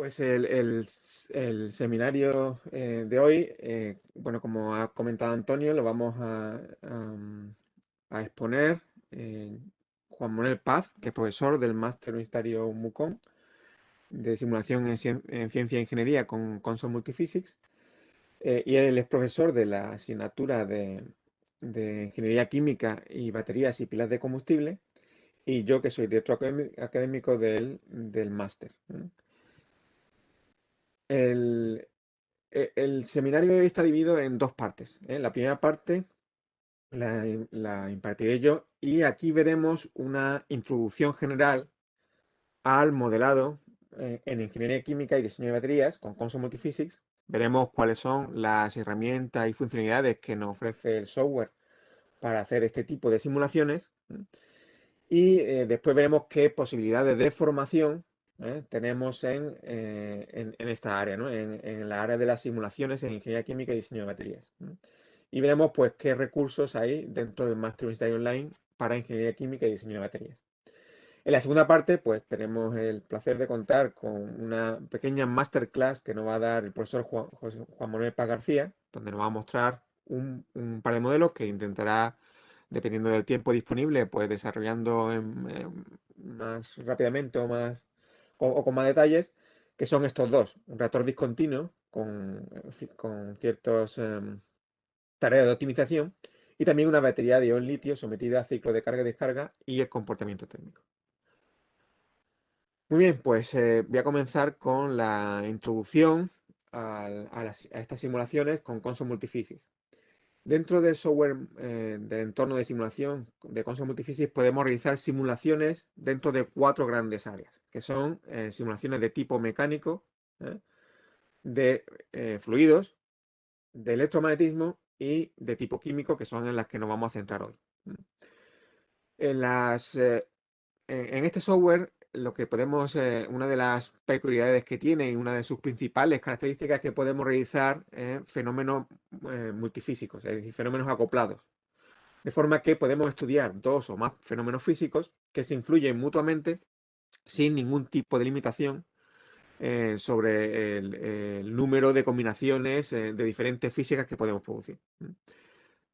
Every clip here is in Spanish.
Pues el seminario de hoy, bueno, como ha comentado Antonio, lo vamos a exponer Juan Manuel Paz, que es profesor del Máster Universitario MUCON de Simulación en Ciencia e Ingeniería con Consol Multiphysics, y él es profesor de la asignatura de Ingeniería Química y Baterías y Pilas de Combustible, y yo que soy director académico del máster. El, el seminario de hoy está dividido en dos partes, ¿eh? La primera parte la impartiré yo y aquí veremos una introducción general al modelado en ingeniería química y diseño de baterías con Consol Multiphysics. Veremos cuáles son las herramientas y funcionalidades que nos ofrece el software para hacer este tipo de simulaciones. Y después veremos qué posibilidades de formación tenemos en esta área, ¿no? En la área de las simulaciones en ingeniería química y diseño de baterías. Y veremos pues qué recursos hay dentro del Máster Universitario Online para ingeniería química y diseño de baterías. En la segunda parte, pues tenemos el placer de contar con una pequeña masterclass que nos va a dar el profesor Juan Manuel Paz García, donde nos va a mostrar un par de modelos que intentará, dependiendo del tiempo disponible, pues desarrollando más rápidamente o con más detalles, que son estos dos: un reactor discontinuo con ciertas tareas de optimización y también una batería de ion litio sometida a ciclo de carga y descarga y el comportamiento térmico. Muy bien, pues voy a comenzar con la introducción a estas simulaciones con Consol Multiphysics. Dentro del software del entorno de simulación de Consol Multiphysics podemos realizar simulaciones dentro de cuatro grandes áreas, que son simulaciones de tipo mecánico, de fluidos, de electromagnetismo y de tipo químico, que son en las que nos vamos a centrar hoy. En este software, lo que podemos, una de las peculiaridades que tiene y una de sus principales características es que podemos realizar fenómenos multifísicos, es decir, fenómenos acoplados. De forma que podemos estudiar dos o más fenómenos físicos que se influyen mutuamente sin ningún tipo de limitación sobre el número de combinaciones de diferentes físicas que podemos producir.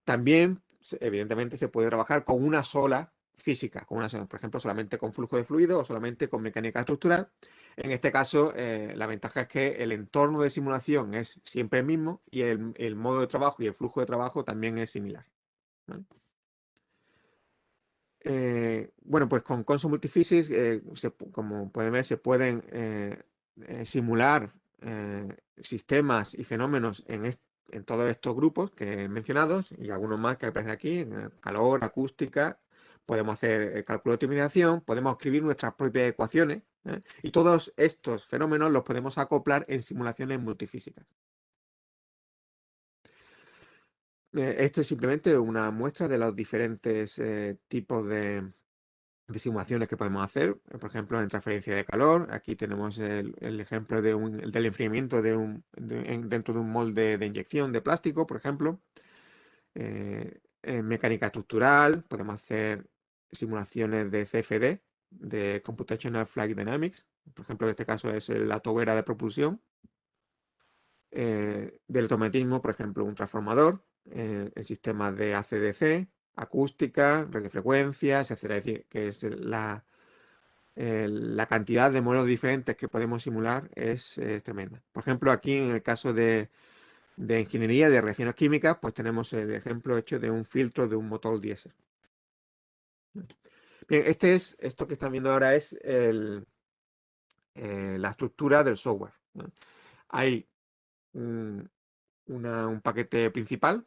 También, evidentemente, se puede trabajar con una sola física, por ejemplo, solamente con flujo de fluido o solamente con mecánica estructural. En este caso, la ventaja es que el entorno de simulación es siempre el mismo y el modo de trabajo y el flujo de trabajo también es similar, ¿vale? Bueno, pues con Consol Multiphysics, como pueden ver, se pueden simular sistemas y fenómenos en todos estos grupos que he mencionado y algunos más que aparecen aquí: calor, acústica. Podemos hacer cálculo de optimización, podemos escribir nuestras propias ecuaciones, y todos estos fenómenos los podemos acoplar en simulaciones multifísicas. Esto es simplemente una muestra de los diferentes tipos de simulaciones que podemos hacer. Por ejemplo, en transferencia de calor, aquí tenemos el ejemplo del enfriamiento dentro de un molde de inyección de plástico, por ejemplo. En mecánica estructural podemos hacer simulaciones de CFD, de Computational Fluid Dynamics. Por ejemplo, en este caso es la tobera de propulsión. De electromagnetismo, por ejemplo, un transformador, el sistema de AC/DC, acústica, radiofrecuencias, etcétera. Es decir, que es la cantidad de modelos diferentes que podemos simular es tremenda. Por ejemplo, aquí en el caso de ingeniería de reacciones químicas, pues tenemos el ejemplo hecho de un filtro de un motor diésel. Bien, esto que están viendo ahora es la estructura del software, ¿no? Hay un paquete principal.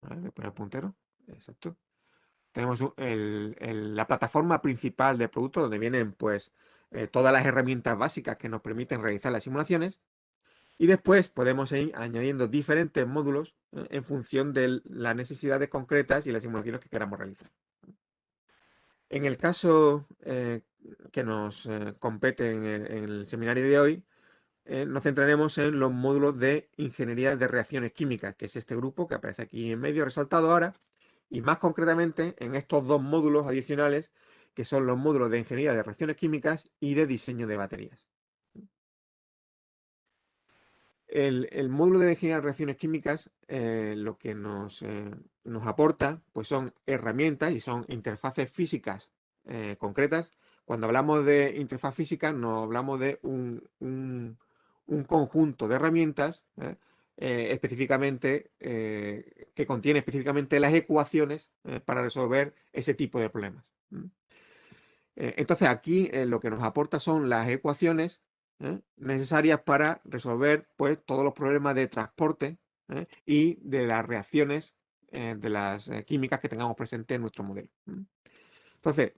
Voy a poner el puntero. Exacto. Tenemos la plataforma principal del producto, donde vienen pues todas las herramientas básicas que nos permiten realizar las simulaciones. Y después podemos ir añadiendo diferentes módulos en función de las necesidades concretas y las simulaciones que queramos realizar. En el caso que nos compete en el seminario de hoy, nos centraremos en los módulos de ingeniería de reacciones químicas, que es este grupo que aparece aquí en medio resaltado ahora, y más concretamente en estos dos módulos adicionales, que son los módulos de ingeniería de reacciones químicas y de diseño de baterías. El módulo de ingeniería de reacciones químicas lo que nos aporta pues son herramientas y son interfaces físicas concretas. Cuando hablamos de interfaz física, nos hablamos de un conjunto de herramientas específicamente que contiene específicamente las ecuaciones para resolver ese tipo de problemas. Entonces aquí lo que nos aporta son las ecuaciones necesarias para resolver pues todos los problemas de transporte y de las reacciones de las químicas que tengamos presentes en nuestro modelo. Entonces,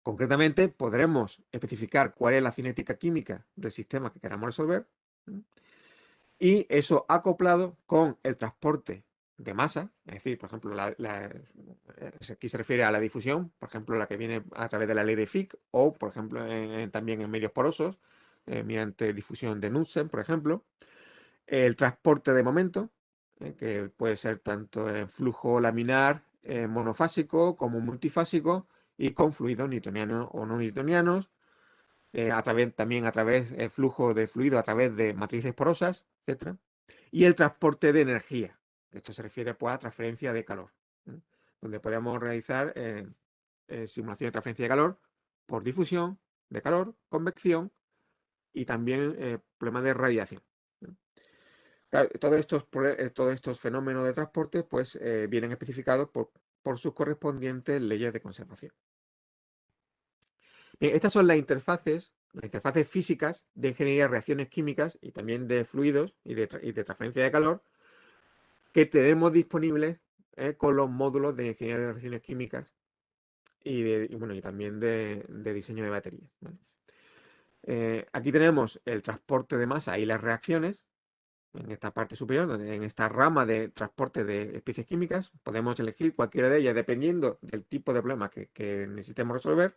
concretamente podremos especificar cuál es la cinética química del sistema que queramos resolver y eso acoplado con el transporte de masa, es decir, por ejemplo, aquí se refiere a la difusión, por ejemplo, la que viene a través de la ley de Fick, o, por ejemplo, también en medios porosos, mediante difusión de Knudsen, por ejemplo. El transporte de momento, que puede ser tanto en flujo laminar monofásico como multifásico, y con fluidos newtonianos o no newtonianos, también a través del flujo de fluido a través de matrices porosas, etc. Y el transporte de energía. Esto se refiere pues, a transferencia de calor, donde podemos realizar simulación de transferencia de calor por difusión de calor, convección y también problemas de radiación. Claro, todos estos fenómenos de transporte pues, vienen especificados por sus correspondientes leyes de conservación. Bien, estas son las interfaces físicas de ingeniería de reacciones químicas y también de fluidos y de transferencia de calor que tenemos disponibles con los módulos de ingeniería de reacciones químicas y también de diseño de baterías. ¿Vale? Aquí tenemos el transporte de masa y las reacciones. En esta parte superior, en esta rama de transporte de especies químicas, podemos elegir cualquiera de ellas dependiendo del tipo de problema que necesitemos resolver.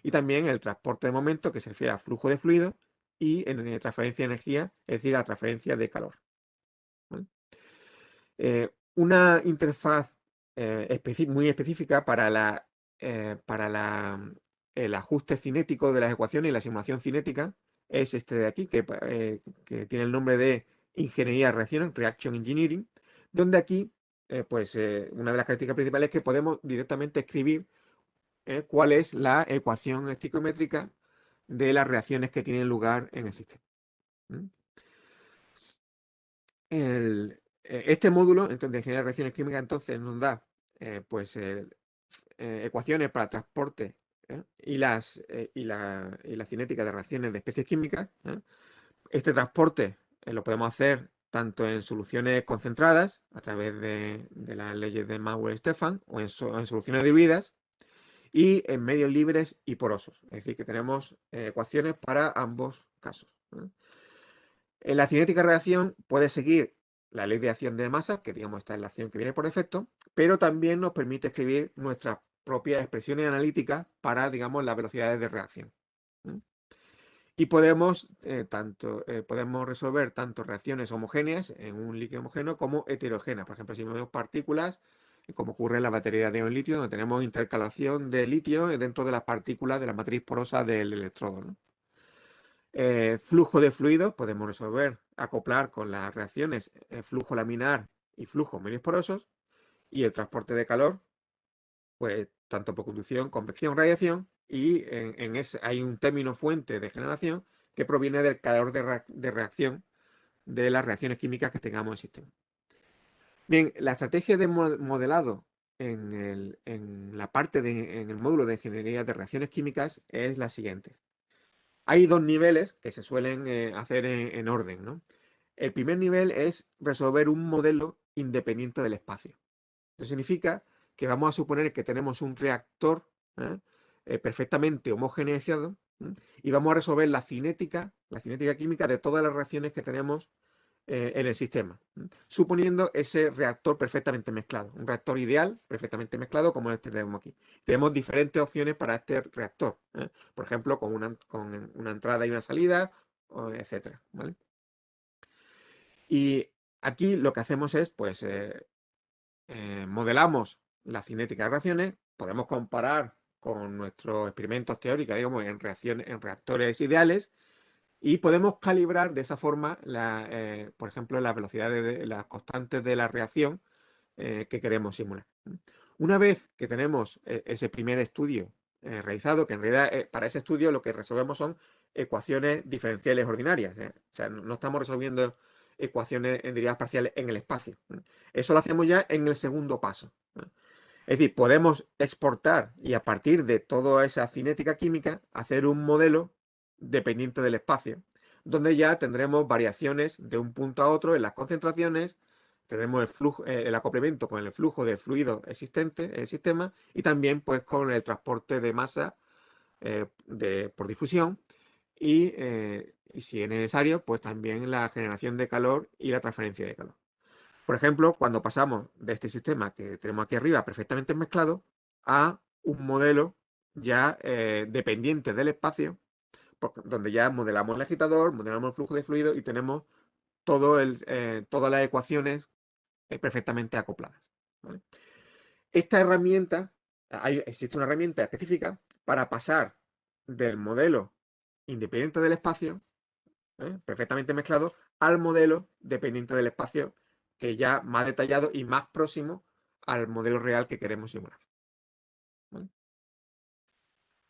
Y también el transporte de momento, que se refiere a flujo de fluido, y en transferencia de energía, es decir, a transferencia de calor. ¿Vale? Una interfaz muy específica para el ajuste cinético de las ecuaciones y la simulación cinética es este de aquí, que tiene el nombre de Ingeniería de Reacciones, Reaction Engineering, donde aquí, una de las características principales es que podemos directamente escribir cuál es la ecuación estequiométrica de las reacciones que tienen lugar en el sistema. Este módulo entonces, de ingeniería de reacciones químicas entonces nos da ecuaciones para transporte y la cinética de reacciones de especies químicas. Este transporte lo podemos hacer tanto en soluciones concentradas a través de las leyes de Maxwell-Stefan o en soluciones diluidas y en medios libres y porosos. Es decir, que tenemos ecuaciones para ambos casos. En la cinética de reacción puede seguir la ley de acción de masa, que digamos esta es la acción que viene por defecto, pero también nos permite escribir nuestras propias expresiones analíticas para, digamos, las velocidades de reacción. Y podemos resolver tanto reacciones homogéneas en un líquido homogéneo como heterogéneas. Por ejemplo, si vemos partículas, como ocurre en la batería de litio, donde tenemos intercalación de litio dentro de las partículas de la matriz porosa del electrodo, ¿no? Flujo de fluidos, podemos resolver, acoplar con las reacciones flujo laminar y flujo medios porosos, y el transporte de calor, pues tanto por conducción, convección, radiación, y hay un término fuente de generación que proviene del calor de reacción de las reacciones químicas que tengamos en el sistema. Bien, la estrategia de modelado en el módulo de ingeniería de reacciones químicas es la siguiente. Hay dos niveles que se suelen hacer en orden, ¿no? El primer nivel es resolver un modelo independiente del espacio. Eso significa que vamos a suponer que tenemos un reactor perfectamente homogeneizado y vamos a resolver la cinética química de todas las reacciones que tenemos en el sistema, suponiendo ese reactor perfectamente mezclado, un reactor ideal perfectamente mezclado como este que tenemos aquí. Tenemos diferentes opciones para este reactor, por ejemplo, con una entrada y una salida, etcétera, ¿vale? Y aquí lo que hacemos es, pues, modelamos la cinética de reacciones, podemos comparar con nuestros experimentos teóricos, digamos, en reactores ideales, Y podemos calibrar de esa forma, por ejemplo, las velocidades de las constantes de la reacción que queremos simular. Una vez que tenemos ese primer estudio realizado, que en realidad para ese estudio lo que resolvemos son ecuaciones diferenciales ordinarias. O sea, no estamos resolviendo ecuaciones en derivadas parciales en el espacio. Eso lo hacemos ya en el segundo paso. Es decir, podemos exportar y a partir de toda esa cinética química hacer un modelo dependiente del espacio, donde ya tendremos variaciones de un punto a otro en las concentraciones, tendremos el flujo, el acoplamiento con el flujo de fluido existente en el sistema y también pues con el transporte de masa por difusión y si es necesario, pues también la generación de calor y la transferencia de calor. Por ejemplo, cuando pasamos de este sistema que tenemos aquí arriba perfectamente mezclado a un modelo ya dependiente del espacio, donde ya modelamos el agitador, modelamos el flujo de fluido y tenemos todas las ecuaciones perfectamente acopladas. ¿Vale? Esta herramienta, existe una herramienta específica para pasar del modelo independiente del espacio, perfectamente mezclado, al modelo dependiente del espacio, que ya más detallado y más próximo al modelo real que queremos simular. ¿Vale?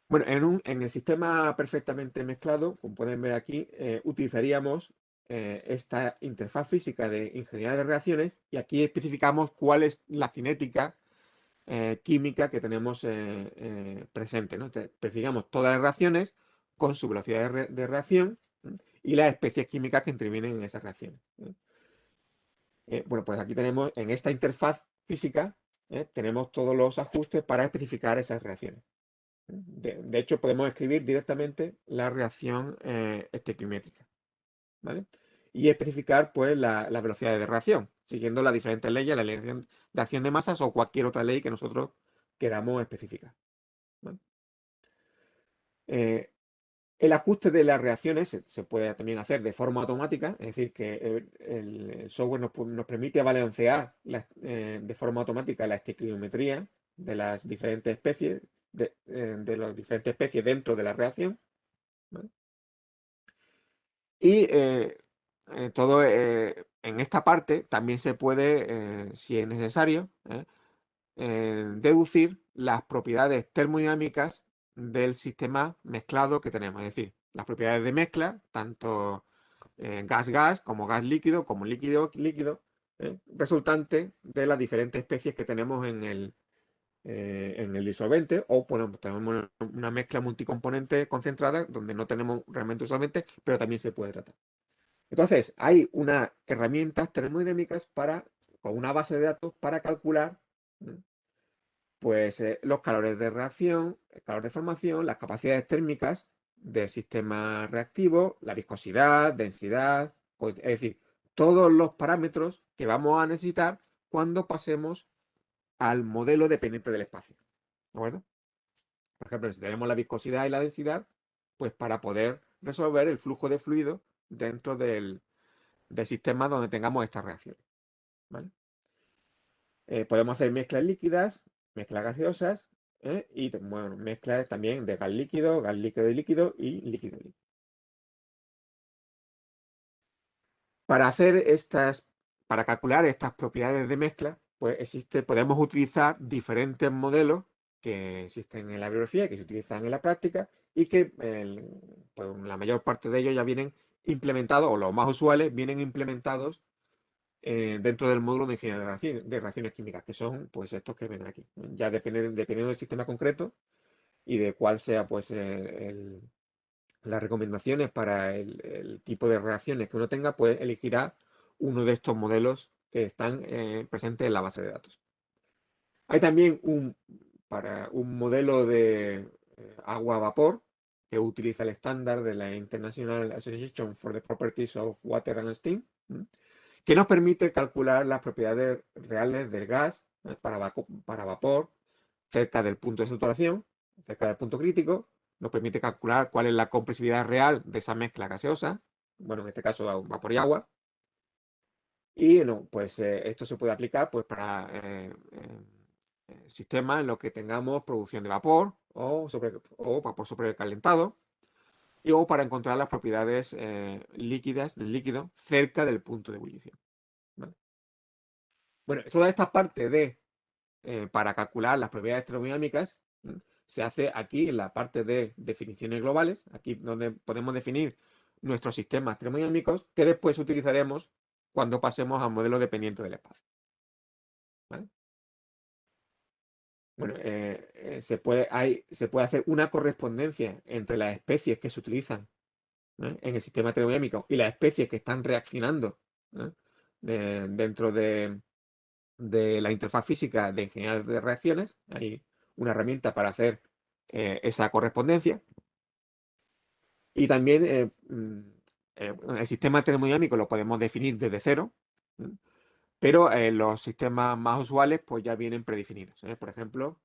Bueno, en el sistema perfectamente mezclado, como pueden ver aquí, utilizaríamos esta interfaz física de ingeniería de reacciones y aquí especificamos cuál es la cinética química que tenemos presente, ¿no? Entonces, especificamos todas las reacciones con su velocidad de reacción y las especies químicas que intervienen en esas reacciones. Bueno, pues aquí tenemos en esta interfaz física, tenemos todos los ajustes para especificar esas reacciones. De hecho, podemos escribir directamente la reacción estequiométrica, ¿vale? Y especificar pues la velocidad de reacción, siguiendo las diferentes leyes, la ley de acción de masas o cualquier otra ley que nosotros queramos especificar. ¿Vale? El ajuste de las reacciones se puede también hacer de forma automática, es decir, que el software nos permite balancear de forma automática la estequiometría de las diferentes especies, de las diferentes especies dentro de la reacción. ¿Vale? Y todo en esta parte también se puede, si es necesario, deducir las propiedades termodinámicas del sistema mezclado que tenemos. Es decir, las propiedades de mezcla, tanto gas-gas como gas líquido, como líquido-líquido, resultante de las diferentes especies que tenemos en el disolvente, o bueno, tenemos una mezcla multicomponente concentrada donde no tenemos realmente un solvente, pero también se puede tratar. Entonces, hay unas herramientas termodinámicas con una base de datos para calcular pues los calores de reacción, el calor de formación, las capacidades térmicas del sistema reactivo, la viscosidad, densidad, es decir, todos los parámetros que vamos a necesitar cuando pasemos al modelo dependiente del espacio. ¿De acuerdo? Por ejemplo, necesitaremos la viscosidad y la densidad, pues para poder resolver el flujo de fluido dentro del sistema donde tengamos estas reacciones. ¿Vale? Podemos hacer mezclas líquidas, mezclas gaseosas y bueno, mezclas también de gas líquido y líquido y líquido. Para calcular estas propiedades de mezcla, pues podemos utilizar diferentes modelos que existen en la biología y que se utilizan en la práctica y que pues, la mayor parte de ellos ya vienen implementados, o los más usuales vienen implementados dentro del módulo de ingeniería de reacciones químicas, que son pues estos que ven aquí. Ya dependiendo del sistema concreto y de cuál sea pues las recomendaciones para el tipo de reacciones que uno tenga, pues elegirá uno de estos modelos que están presentes en la base de datos. Hay también para un modelo de agua-vapor que utiliza el estándar de la International Association for the Properties of Water and Steam, que nos permite calcular las propiedades reales del gas para vapor cerca del punto de saturación, cerca del punto crítico. Nos permite calcular cuál es la compresividad real de esa mezcla gaseosa, bueno, en este caso vapor y agua. Y no, pues esto se puede aplicar pues, para sistemas en los que tengamos producción de vapor o vapor sobrecalentado. y o para encontrar las propiedades líquidas del líquido cerca del punto de ebullición. ¿Vale? Bueno, toda esta parte de para calcular las propiedades termodinámicas se hace aquí en la parte de definiciones globales, aquí donde podemos definir nuestros sistemas termodinámicos que después utilizaremos cuando pasemos a un modelo dependiente del espacio. ¿Vale? Bueno, se puede hacer una correspondencia entre las especies que se utilizan en el sistema termodinámico y las especies que están reaccionando dentro de la interfaz física de ingeniería de reacciones. Hay una herramienta para hacer esa correspondencia. Y también el sistema termodinámico lo podemos definir desde cero, pero los sistemas más usuales pues ya vienen predefinidos. Por ejemplo,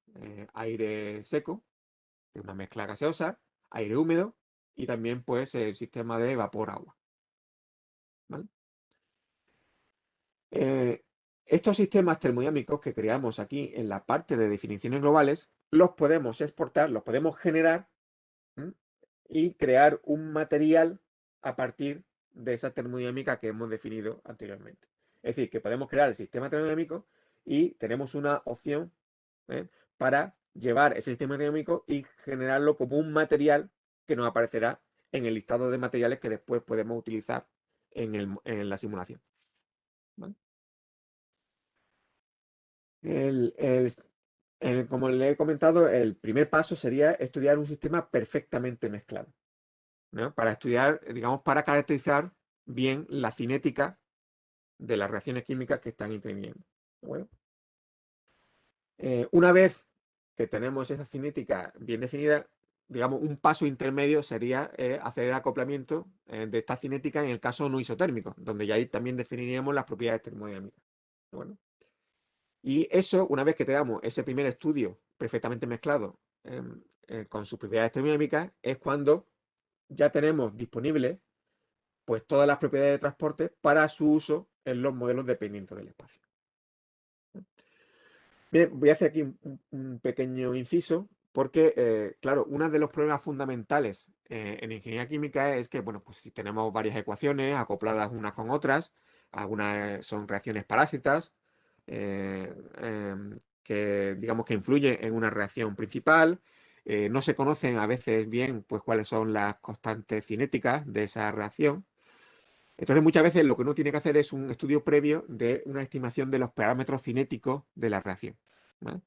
aire seco, una mezcla gaseosa, aire húmedo y también pues el sistema de vapor-agua. ¿Vale? Estos sistemas termodinámicos que creamos aquí en la parte de definiciones globales, los podemos exportar, los podemos generar y crear un material a partir de esa termodinámica que hemos definido anteriormente. Es decir, que podemos crear el sistema termodinámico y tenemos una opción para llevar ese sistema termodinámico y generarlo como un material que nos aparecerá en el listado de materiales que después podemos utilizar en la simulación. ¿Vale? Como le he comentado, el primer paso sería estudiar un sistema perfectamente mezclado, ¿no? Para estudiar, digamos, para caracterizar bien la cinética de las reacciones químicas que están interviniendo. Bueno, una vez que tenemos esa cinética bien definida, digamos, un paso intermedio sería hacer el acoplamiento de esta cinética en el caso no isotérmico, donde ya ahí también definiríamos las propiedades termodinámicas. Bueno, y eso, una vez que tengamos ese primer estudio perfectamente mezclado con sus propiedades termodinámicas, es cuando ya tenemos disponibles pues todas las propiedades de transporte para su uso en los modelos dependientes del espacio. Bien, voy a hacer aquí un pequeño inciso porque, claro, uno de los problemas fundamentales en ingeniería química es que, bueno, pues si tenemos varias ecuaciones acopladas unas con otras, algunas son reacciones parásitas, que digamos que influyen en una reacción principal, no se conocen a veces bien pues cuáles son las constantes cinéticas de esa reacción. Entonces, muchas veces lo que uno tiene que hacer es un estudio previo de una estimación de los parámetros cinéticos de la reacción. ¿Vale?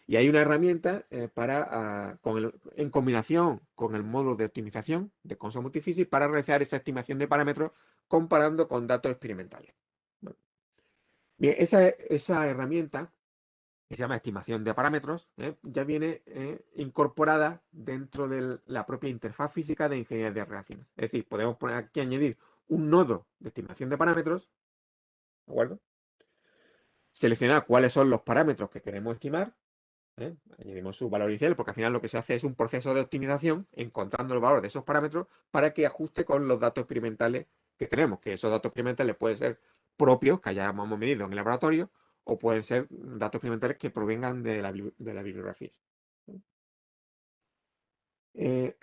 Y hay una herramienta en combinación con el módulo de optimización de Consa Multiphysics para realizar esa estimación de parámetros comparando con datos experimentales. ¿Vale? Bien, esa herramienta, que se llama estimación de parámetros, ya viene incorporada dentro de la propia interfaz física de ingeniería de reacciones. Es decir, podemos poner aquí añadir un nodo de estimación de parámetros, ¿de acuerdo? Seleccionar cuáles son los parámetros que queremos estimar, añadimos su valor inicial, porque al final lo que se hace es un proceso de optimización encontrando el valor de esos parámetros para que ajuste con los datos experimentales que tenemos, que esos datos experimentales pueden ser propios, que hayamos medido en el laboratorio, o pueden ser datos experimentales que provengan de la bibliografía. Eh,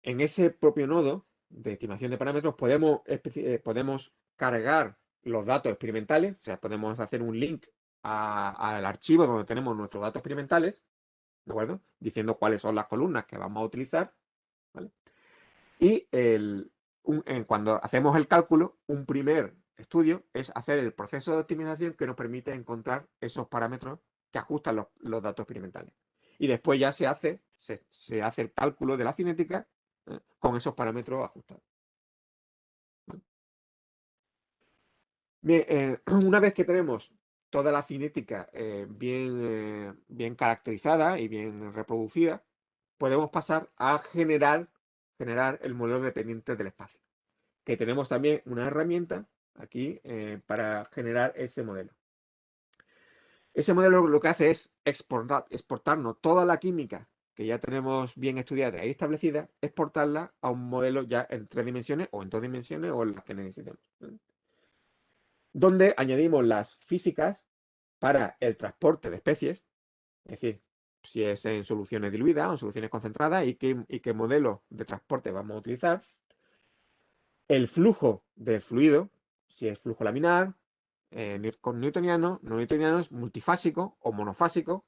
en ese propio nodo de estimación de parámetros podemos cargar los datos experimentales, o sea, podemos hacer un link al archivo donde tenemos nuestros datos experimentales, ¿de acuerdo? Diciendo cuáles son las columnas que vamos a utilizar, ¿vale? Y cuando hacemos el cálculo, un primer estudio es hacer el proceso de optimización que nos permite encontrar esos parámetros que ajustan los datos experimentales. Y después ya se hace el cálculo de la cinética con esos parámetros ajustados. Bien, una vez que tenemos toda la cinética bien caracterizada y bien reproducida, podemos pasar a generar el modelo dependiente del espacio. Que tenemos también una herramienta aquí para generar ese modelo. Ese modelo lo que hace es exportarnos toda la química que ya tenemos bien estudiada y establecida, exportarla a un modelo ya en 3 dimensiones o en 2 dimensiones o en las que necesitemos. Donde añadimos las físicas para el transporte de especies, es decir, si es en soluciones diluidas o en soluciones concentradas y qué modelo de transporte vamos a utilizar, el flujo del fluido, si es flujo laminar, con newtoniano, no newtoniano, es multifásico o monofásico,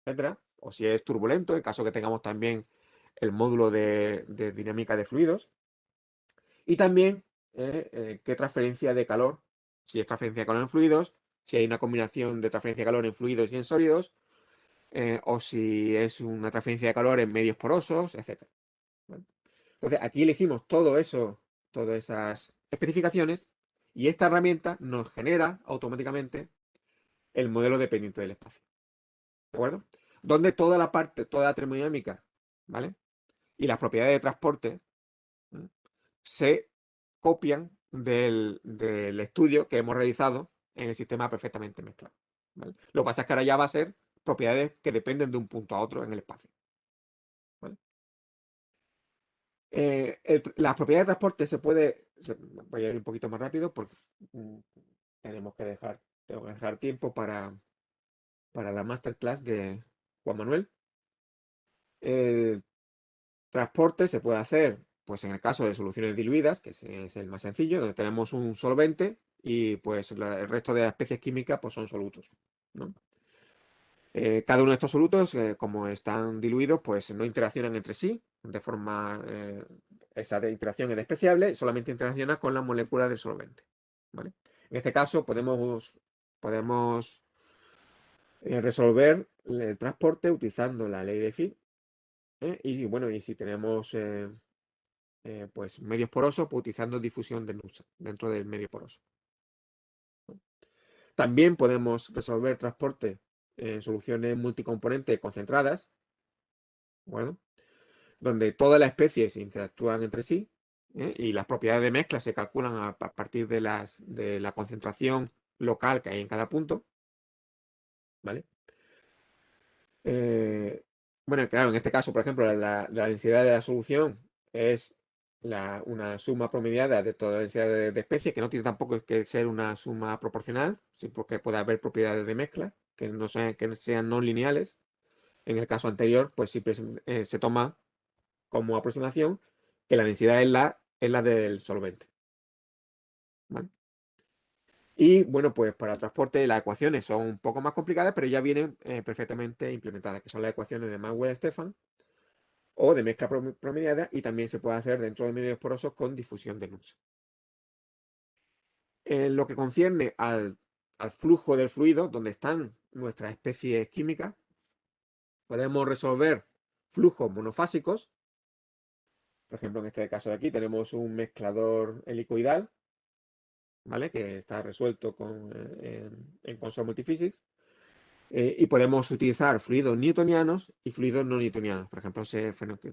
etcétera, o si es turbulento, en caso que tengamos también el módulo de dinámica de fluidos, y también qué transferencia de calor, si es transferencia de calor en fluidos, si hay una combinación de transferencia de calor en fluidos y en sólidos, o si es una transferencia de calor en medios porosos, etcétera. ¿Vale? Entonces, aquí elegimos todo eso, todas esas especificaciones, y esta herramienta nos genera automáticamente el modelo dependiente del espacio. ¿De acuerdo? Donde toda la parte, toda la termodinámica, ¿vale? Y las propiedades de transporte, ¿sí?, se copian del estudio que hemos realizado en el sistema perfectamente mezclado. ¿Vale? Lo que pasa es que ahora ya va a ser propiedades que dependen de un punto a otro en el espacio. ¿Vale? Las propiedades de transporte voy a ir un poquito más rápido porque mm, tengo que dejar tiempo para la masterclass de Juan Manuel. El transporte se puede hacer, pues en el caso de soluciones diluidas, que es el más sencillo, donde tenemos un solvente y pues el resto de las especies químicas pues son solutos, ¿no? Cada uno de estos solutos, como están diluidos, pues no interaccionan entre sí, de forma, esa de interacción es despreciable, solamente interacciona con la molécula del solvente, ¿vale? En este caso podemos resolver el transporte utilizando la ley de Fick, y bueno, y si tenemos pues medios porosos, pues utilizando difusión de Nussbaum dentro del medio poroso. También podemos resolver transporte en soluciones multicomponentes concentradas, bueno, donde todas las especies interactúan entre sí, y las propiedades de mezcla se calculan a partir de la concentración local que hay en cada punto, ¿vale? Bueno, claro, en este caso, por ejemplo, la densidad de la solución es una suma promediada de toda la densidad de especies, que no tiene tampoco que ser una suma proporcional, sí, porque puede haber propiedades de mezcla que sean no lineales. En el caso anterior, pues siempre se toma como aproximación que la densidad es la del solvente, ¿vale? Y bueno, pues para el transporte las ecuaciones son un poco más complicadas, pero ya vienen perfectamente implementadas, que son las ecuaciones de Maxwell-Stefan o de mezcla promediada, y también se puede hacer dentro de medios porosos con difusión de Nussbaum. En lo que concierne al flujo del fluido, donde están nuestras especies químicas, podemos resolver flujos monofásicos. Por ejemplo, en este caso de aquí tenemos un mezclador helicoidal, ¿vale? Que está resuelto en Consol Multiphysics. Y podemos utilizar fluidos newtonianos y fluidos no newtonianos. Por ejemplo,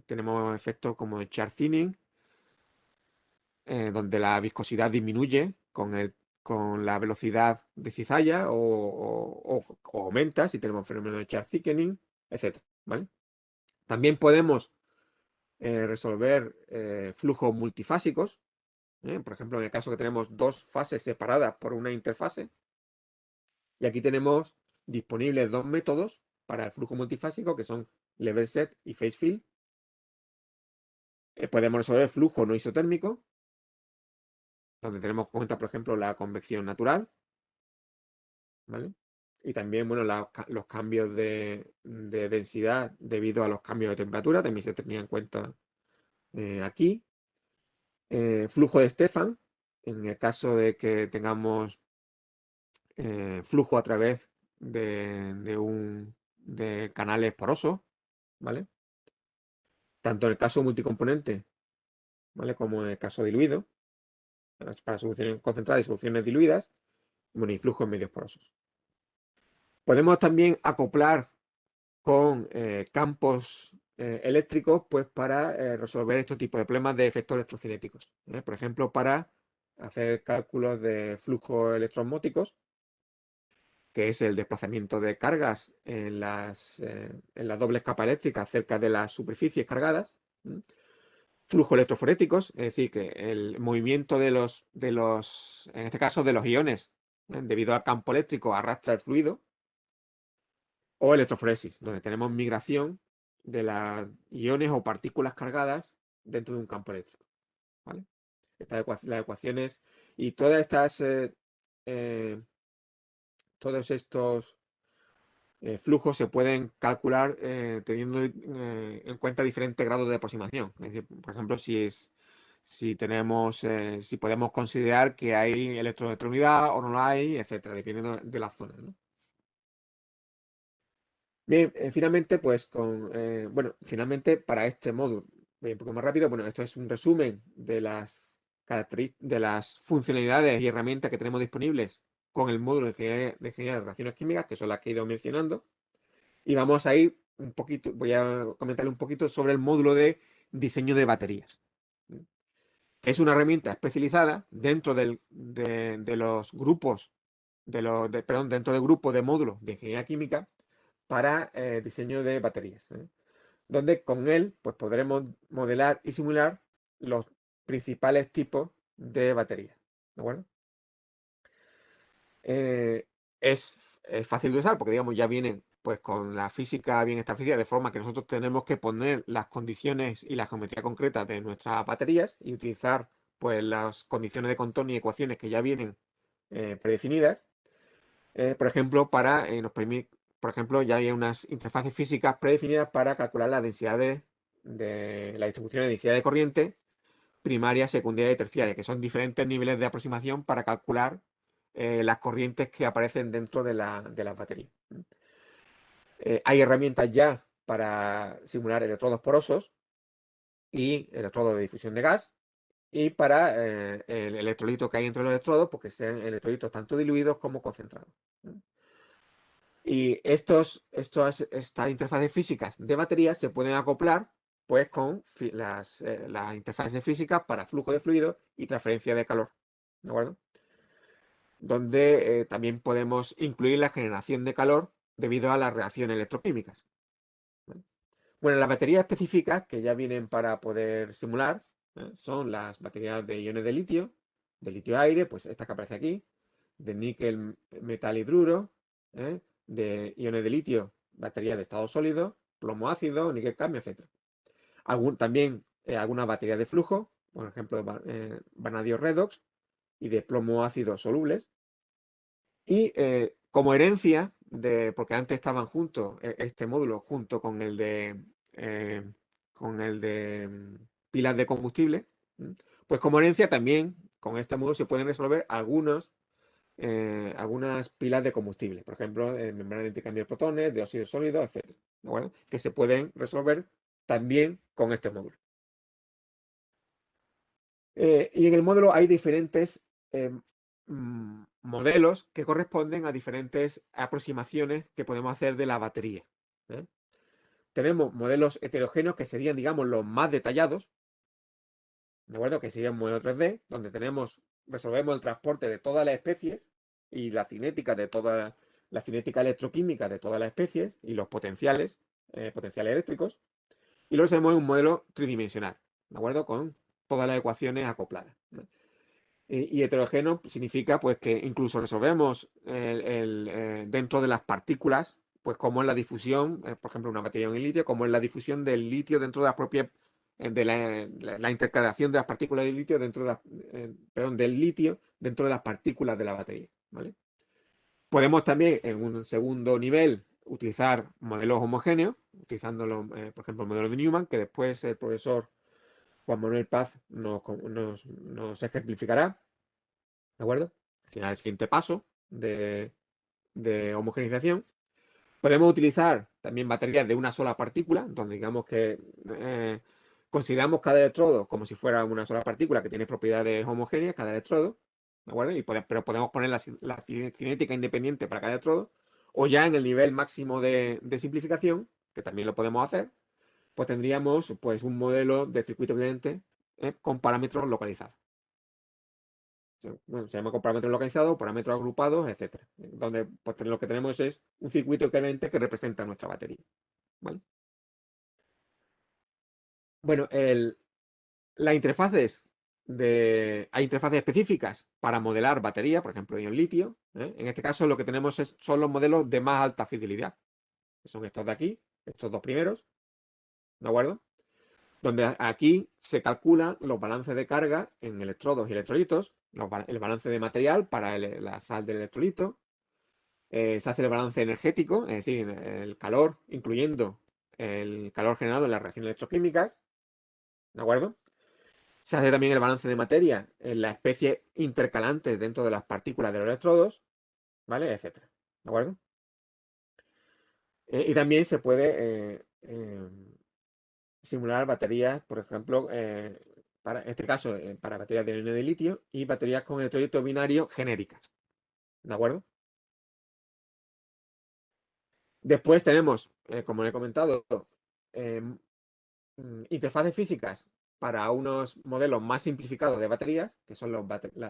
tenemos efectos como el Charles thinning, donde la viscosidad disminuye con la velocidad de cizalla o aumenta si tenemos fenómeno de Charles thickening, etc. ¿Vale? También podemos resolver flujos multifásicos. Por ejemplo, en el caso que tenemos dos fases separadas por una interfase. Y aquí tenemos disponibles dos métodos para el flujo multifásico, que son level set y phase fill. Podemos resolver flujo no isotérmico, donde tenemos en cuenta, por ejemplo, la convección natural, ¿vale? Y también, bueno, los cambios de densidad debido a los cambios de temperatura, también se tenían en cuenta aquí. Flujo de Stefan, en el caso de que tengamos flujo a través de canales porosos, ¿vale? Tanto en el caso multicomponente, ¿vale?, como en el caso diluido, para soluciones concentradas y soluciones diluidas, bueno, y flujo en medios porosos. Podemos también acoplar con campos eléctricos, pues para resolver estos tipos de problemas de efectos electrocinéticos. Por ejemplo, para hacer cálculos de flujos electroosmóticos, que es el desplazamiento de cargas en las dobles capas eléctricas cerca de las superficies cargadas. Flujos electroforéticos, es decir, que el movimiento en este caso, de los iones, debido al campo eléctrico, arrastra el fluido. o electroforesis, donde tenemos migración de las iones o partículas cargadas dentro de un campo eléctrico. ¿Vale? Las ecuaciones y todas estas, todos estos flujos se pueden calcular teniendo en cuenta diferentes grados de aproximación. Es decir, por ejemplo, si podemos considerar que hay electroneutronidad o no la hay, etcétera, dependiendo de la zona, ¿no? Bien, finalmente, pues finalmente para este módulo, voy un poco más rápido, bueno, esto es un resumen de de las funcionalidades y herramientas que tenemos disponibles con el módulo de ingeniería de reacciones químicas, que son las que he ido mencionando. Y vamos a ir un poquito, voy a comentarle un poquito sobre el módulo de diseño de baterías. Es una herramienta especializada dentro de los grupos, perdón, dentro del grupo de módulos de ingeniería química para diseño de baterías, donde con él pues podremos modelar y simular los principales tipos de baterías. ¿De acuerdo? Es fácil de usar porque, digamos, ya vienen pues con la física bien establecida, de forma que nosotros tenemos que poner las condiciones y la geometría concreta de nuestras baterías y utilizar pues las condiciones de contorno y ecuaciones que ya vienen predefinidas. Por ejemplo, por ejemplo, ya hay unas interfaces físicas predefinidas para calcular las densidades de la distribución de densidad de corriente primaria, secundaria y terciaria, que son diferentes niveles de aproximación para calcular las corrientes que aparecen dentro de las baterías. Hay herramientas ya para simular electrodos porosos y electrodos de difusión de gas, y para el electrolito que hay entre los electrodos, porque sean electrolitos tanto diluidos como concentrados. Y estas interfaces físicas de baterías se pueden acoplar pues con las interfaces físicas para flujo de fluido y transferencia de calor. ¿De acuerdo? Donde también podemos incluir la generación de calor debido a las reacciones electroquímicas. ¿Vale? Bueno, las baterías específicas que ya vienen para poder simular son las baterías de iones de litio-aire, pues esta que aparece aquí, de níquel metal hidruro, de iones de litio, baterías de estado sólido, plomo ácido, níquel cadmio, etc. También algunas baterías de flujo, por ejemplo, vanadio redox y de plomo ácido solubles. Y como herencia, porque antes estaban juntos, este módulo junto con el de pilas de combustible, pues como herencia también con este módulo se pueden resolver algunas pilas de combustible, por ejemplo, membrana de intercambio de protones, de óxido sólido, etc. ¿De que se pueden resolver también con este módulo. Y en el módulo hay diferentes modelos que corresponden a diferentes aproximaciones que podemos hacer de la batería. Tenemos modelos heterogéneos que serían, digamos, los más detallados, ¿de acuerdo? Que sería un modelo 3D, donde resolvemos el transporte de todas las especies y la cinética la cinética electroquímica de todas las especies y los potenciales eléctricos. Y luego tenemos un modelo tridimensional, ¿de acuerdo? Con todas las ecuaciones acopladas. Y heterogéneo significa pues que incluso resolvemos dentro de las partículas, pues cómo es la difusión, por ejemplo, una batería en litio, cómo es la difusión del litio dentro de las propias, de la intercalación de las partículas del litio del litio dentro de las partículas de la batería, ¿vale? Podemos también, en un segundo nivel, utilizar modelos homogéneos, utilizando, por ejemplo, el modelo de Newman, que después el profesor Juan Manuel Paz nos ejemplificará. ¿De acuerdo? Al final, el siguiente paso de homogeneización. Podemos utilizar también baterías de una sola partícula, donde digamos que consideramos cada electrodo como si fuera una sola partícula que tiene propiedades homogéneas, cada electrodo, ¿de acuerdo? Pero podemos poner la cinética independiente para cada electrodo, o ya en el nivel máximo de simplificación, que también lo podemos hacer, pues tendríamos pues un modelo de circuito evidente con parámetros localizados. Bueno, se llama con parámetros localizados, parámetros agrupados, etcétera. Donde pues, lo que tenemos es un circuito equivalente que representa nuestra batería. ¿Vale? Bueno, las interfaces hay interfaces específicas para modelar batería, por ejemplo, ion litio. En este caso lo que tenemos son los modelos de más alta fidelidad. que son estos de aquí, estos dos primeros, ¿de acuerdo? Donde aquí se calculan los balances de carga en electrodos y electrolitos, el balance de material para la sal del electrolito, se hace el balance energético, es decir, el calor, incluyendo el calor generado en las reacciones electroquímicas, ¿de acuerdo? Se hace también el balance de materia en las especies intercalantes dentro de las partículas de los electrodos, ¿vale? Etcétera, ¿de acuerdo? Y también se puede simular baterías, por ejemplo, para en este caso, para baterías de ionio de litio y baterías con electrolito binario genéricas, ¿de acuerdo? Después tenemos, como he comentado, em, interfaces físicas para unos modelos más simplificados de baterías, que son,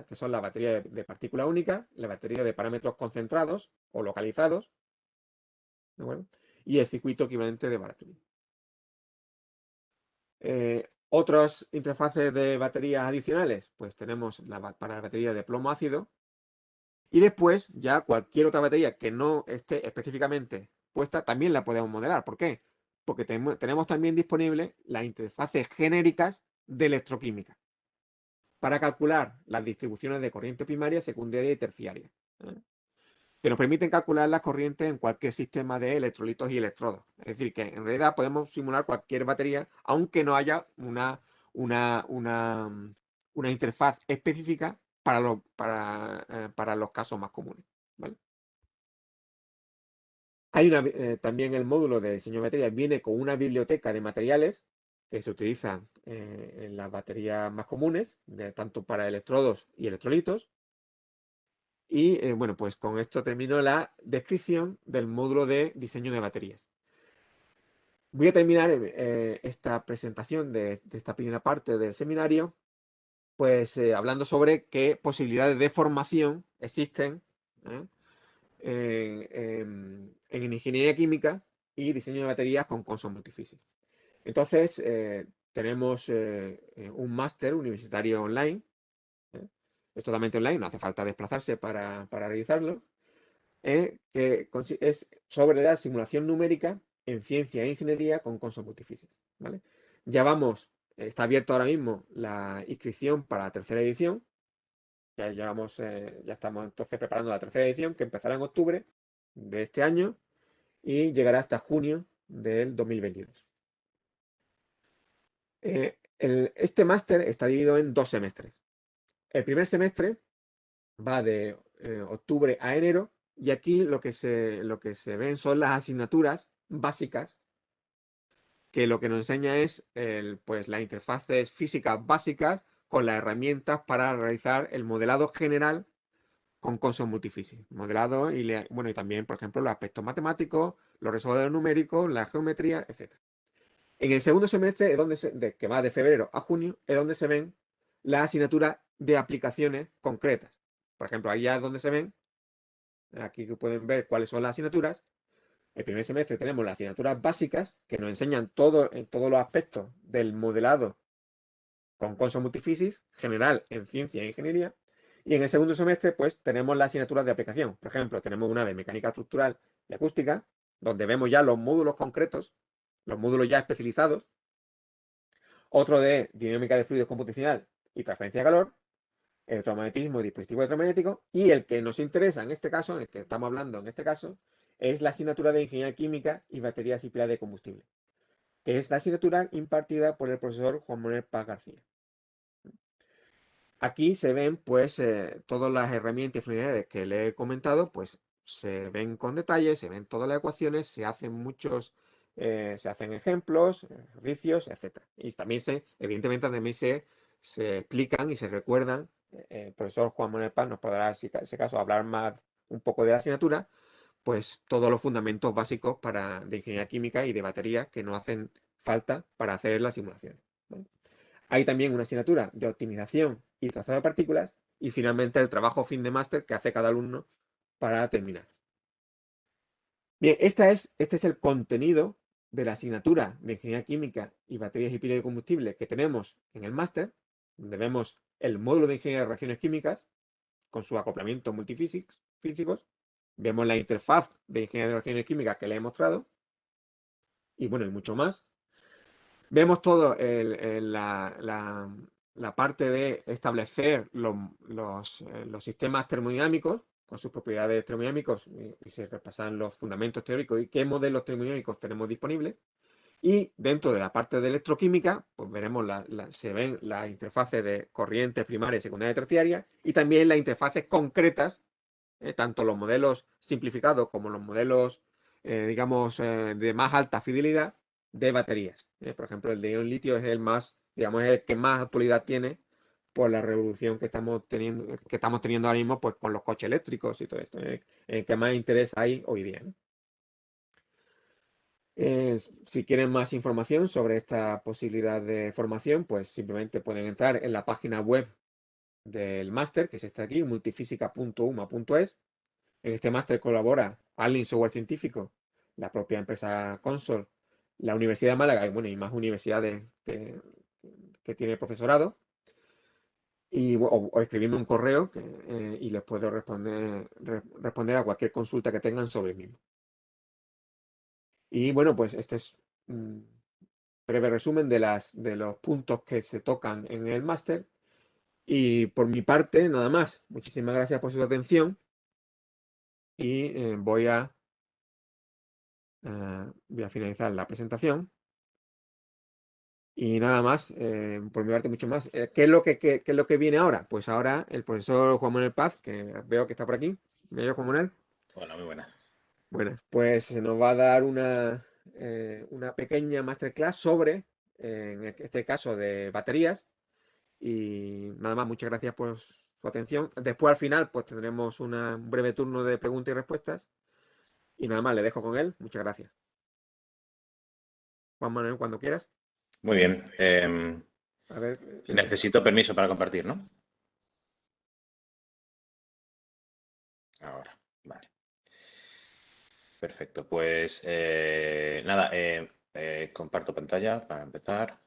que son la batería de partícula única, la batería de parámetros concentrados o localizados, ¿de acuerdo? Y el circuito equivalente de Barclay. Otras interfaces de baterías adicionales, pues tenemos para la batería de plomo ácido. Y después, ya cualquier otra batería que no esté específicamente puesta, también la podemos modelar. ¿Por qué? Porque tenemos también disponibles las interfaces genéricas de electroquímica para calcular las distribuciones de corriente primaria, secundaria y terciaria, ¿eh? Que nos permiten calcular las corrientes en cualquier sistema de electrolitos y electrodos. Es decir, que en realidad podemos simular cualquier batería, aunque no haya una, una, una interfaz específica para los casos más comunes, ¿vale? Hay también el módulo de diseño de baterías viene con una biblioteca de materiales que se utilizan en las baterías más comunes, tanto para electrodos y electrolitos. Y bueno, pues con esto termino la descripción del módulo de diseño de baterías. Voy a terminar esta presentación de esta primera parte del seminario, pues hablando sobre qué posibilidades de formación existen ¿eh? En ingeniería química y diseño de baterías con Consul Multiphysics. Entonces, tenemos un máster universitario online, ¿eh? Es totalmente online, no hace falta desplazarse para realizarlo, que es sobre la simulación numérica en ciencia e ingeniería con Consul Multiphysics, ¿vale? Ya vamos, está abierto ahora mismo la inscripción para la tercera edición. Ya llevamos, ya estamos entonces preparando la tercera edición que empezará en octubre de este año y llegará hasta junio del 2022. Este máster está dividido en 2 semestres. El primer semestre va de octubre a enero y aquí lo que se ven son las asignaturas básicas que lo que nos enseña es pues, las interfaces físicas básicas con las herramientas para realizar el modelado general con Consul Multiphysics. Modelado bueno, y también, por ejemplo, los aspectos matemáticos, los resolvedores numéricos, la geometría, etc. En el segundo semestre, es donde que va de febrero a junio, es donde se ven las asignaturas de aplicaciones concretas. Por ejemplo, ahí ya es donde se ven, aquí que pueden ver cuáles son las asignaturas. El primer semestre tenemos las asignaturas básicas que nos enseñan todos los aspectos del modelado con Consul Multiphysics, general en ciencia e ingeniería. Y en el segundo semestre, pues tenemos las asignaturas de aplicación. Por ejemplo, tenemos una de mecánica estructural y acústica, donde vemos ya los módulos concretos, los módulos ya especializados. Otro de dinámica de fluidos computacional y transferencia de calor, electromagnetismo y dispositivo electromagnético. Y el que nos interesa en este caso, en el que estamos hablando en este caso, es la asignatura de ingeniería química y baterías y pilas de combustible, que es la asignatura impartida por el profesor Juan Manuel Paz García. Aquí se ven pues todas las herramientas y funcionalidades que le he comentado, pues se ven con detalle, se ven todas las ecuaciones, se hacen se hacen ejemplos, ejercicios, etc. Y también evidentemente también se explican y se recuerdan. El profesor Juan Manuel Paz nos podrá, si ese caso, hablar más un poco de la asignatura, pues todos los fundamentos básicos de ingeniería química y de baterías que nos hacen falta para hacer las simulaciones, ¿vale? Hay también una asignatura de optimización y trazado de partículas y finalmente el trabajo fin de máster que hace cada alumno para terminar. Bien, este es el contenido de la asignatura de Ingeniería Química y Baterías y Pilas de Combustible que tenemos en el máster, donde vemos el módulo de Ingeniería de Reacciones Químicas con su acoplamiento multifísicos, vemos la interfaz de Ingeniería de Reacciones Químicas que le he mostrado, y bueno, y mucho más. Vemos todo la parte de establecer los sistemas termodinámicos con sus propiedades termodinámicas y se repasan los fundamentos teóricos y qué modelos termodinámicos tenemos disponibles. Y dentro de la parte de electroquímica, pues veremos se ven las interfaces de corrientes primarias, secundarias y terciarias y también las interfaces concretas, tanto los modelos simplificados como los modelos, digamos, de más alta fidelidad de baterías. Por ejemplo, el de ion litio es el más, digamos, el que más actualidad tiene por la revolución que estamos teniendo ahora mismo, pues con los coches eléctricos y todo esto, el que más interés hay hoy día, ¿no? Si quieren más información sobre esta posibilidad de formación, pues simplemente pueden entrar en la página web del máster, que es esta aquí, multifísica.uma.es. En este máster colabora Allen Software Científico, la propia empresa Consol, la Universidad de Málaga y, bueno, y más universidades que tiene profesorado. Y, o escribirme un correo y les puedo responder a cualquier consulta que tengan sobre el mismo. Y bueno, pues este es un breve resumen de los puntos que se tocan en el máster. Y por mi parte, nada más. Muchísimas gracias por su atención. Y voy a finalizar la presentación. Y nada más, por mi parte mucho más. ¿Qué es lo que viene ahora? Pues ahora el profesor Juan Manuel Paz, que veo que está por aquí. ¿Me oye, Juan Manuel? Hola, muy buenas. Bueno, pues nos va a dar una pequeña masterclass sobre, en este caso, de baterías. Y nada más, muchas gracias por su atención. Después, al final, pues tendremos un breve turno de preguntas y respuestas. Y nada más, le dejo con él. Muchas gracias. Juan Manuel, cuando quieras. Muy bien. A ver. Necesito permiso para compartir, ¿no? Ahora, vale. Perfecto. Pues nada, comparto pantalla para empezar.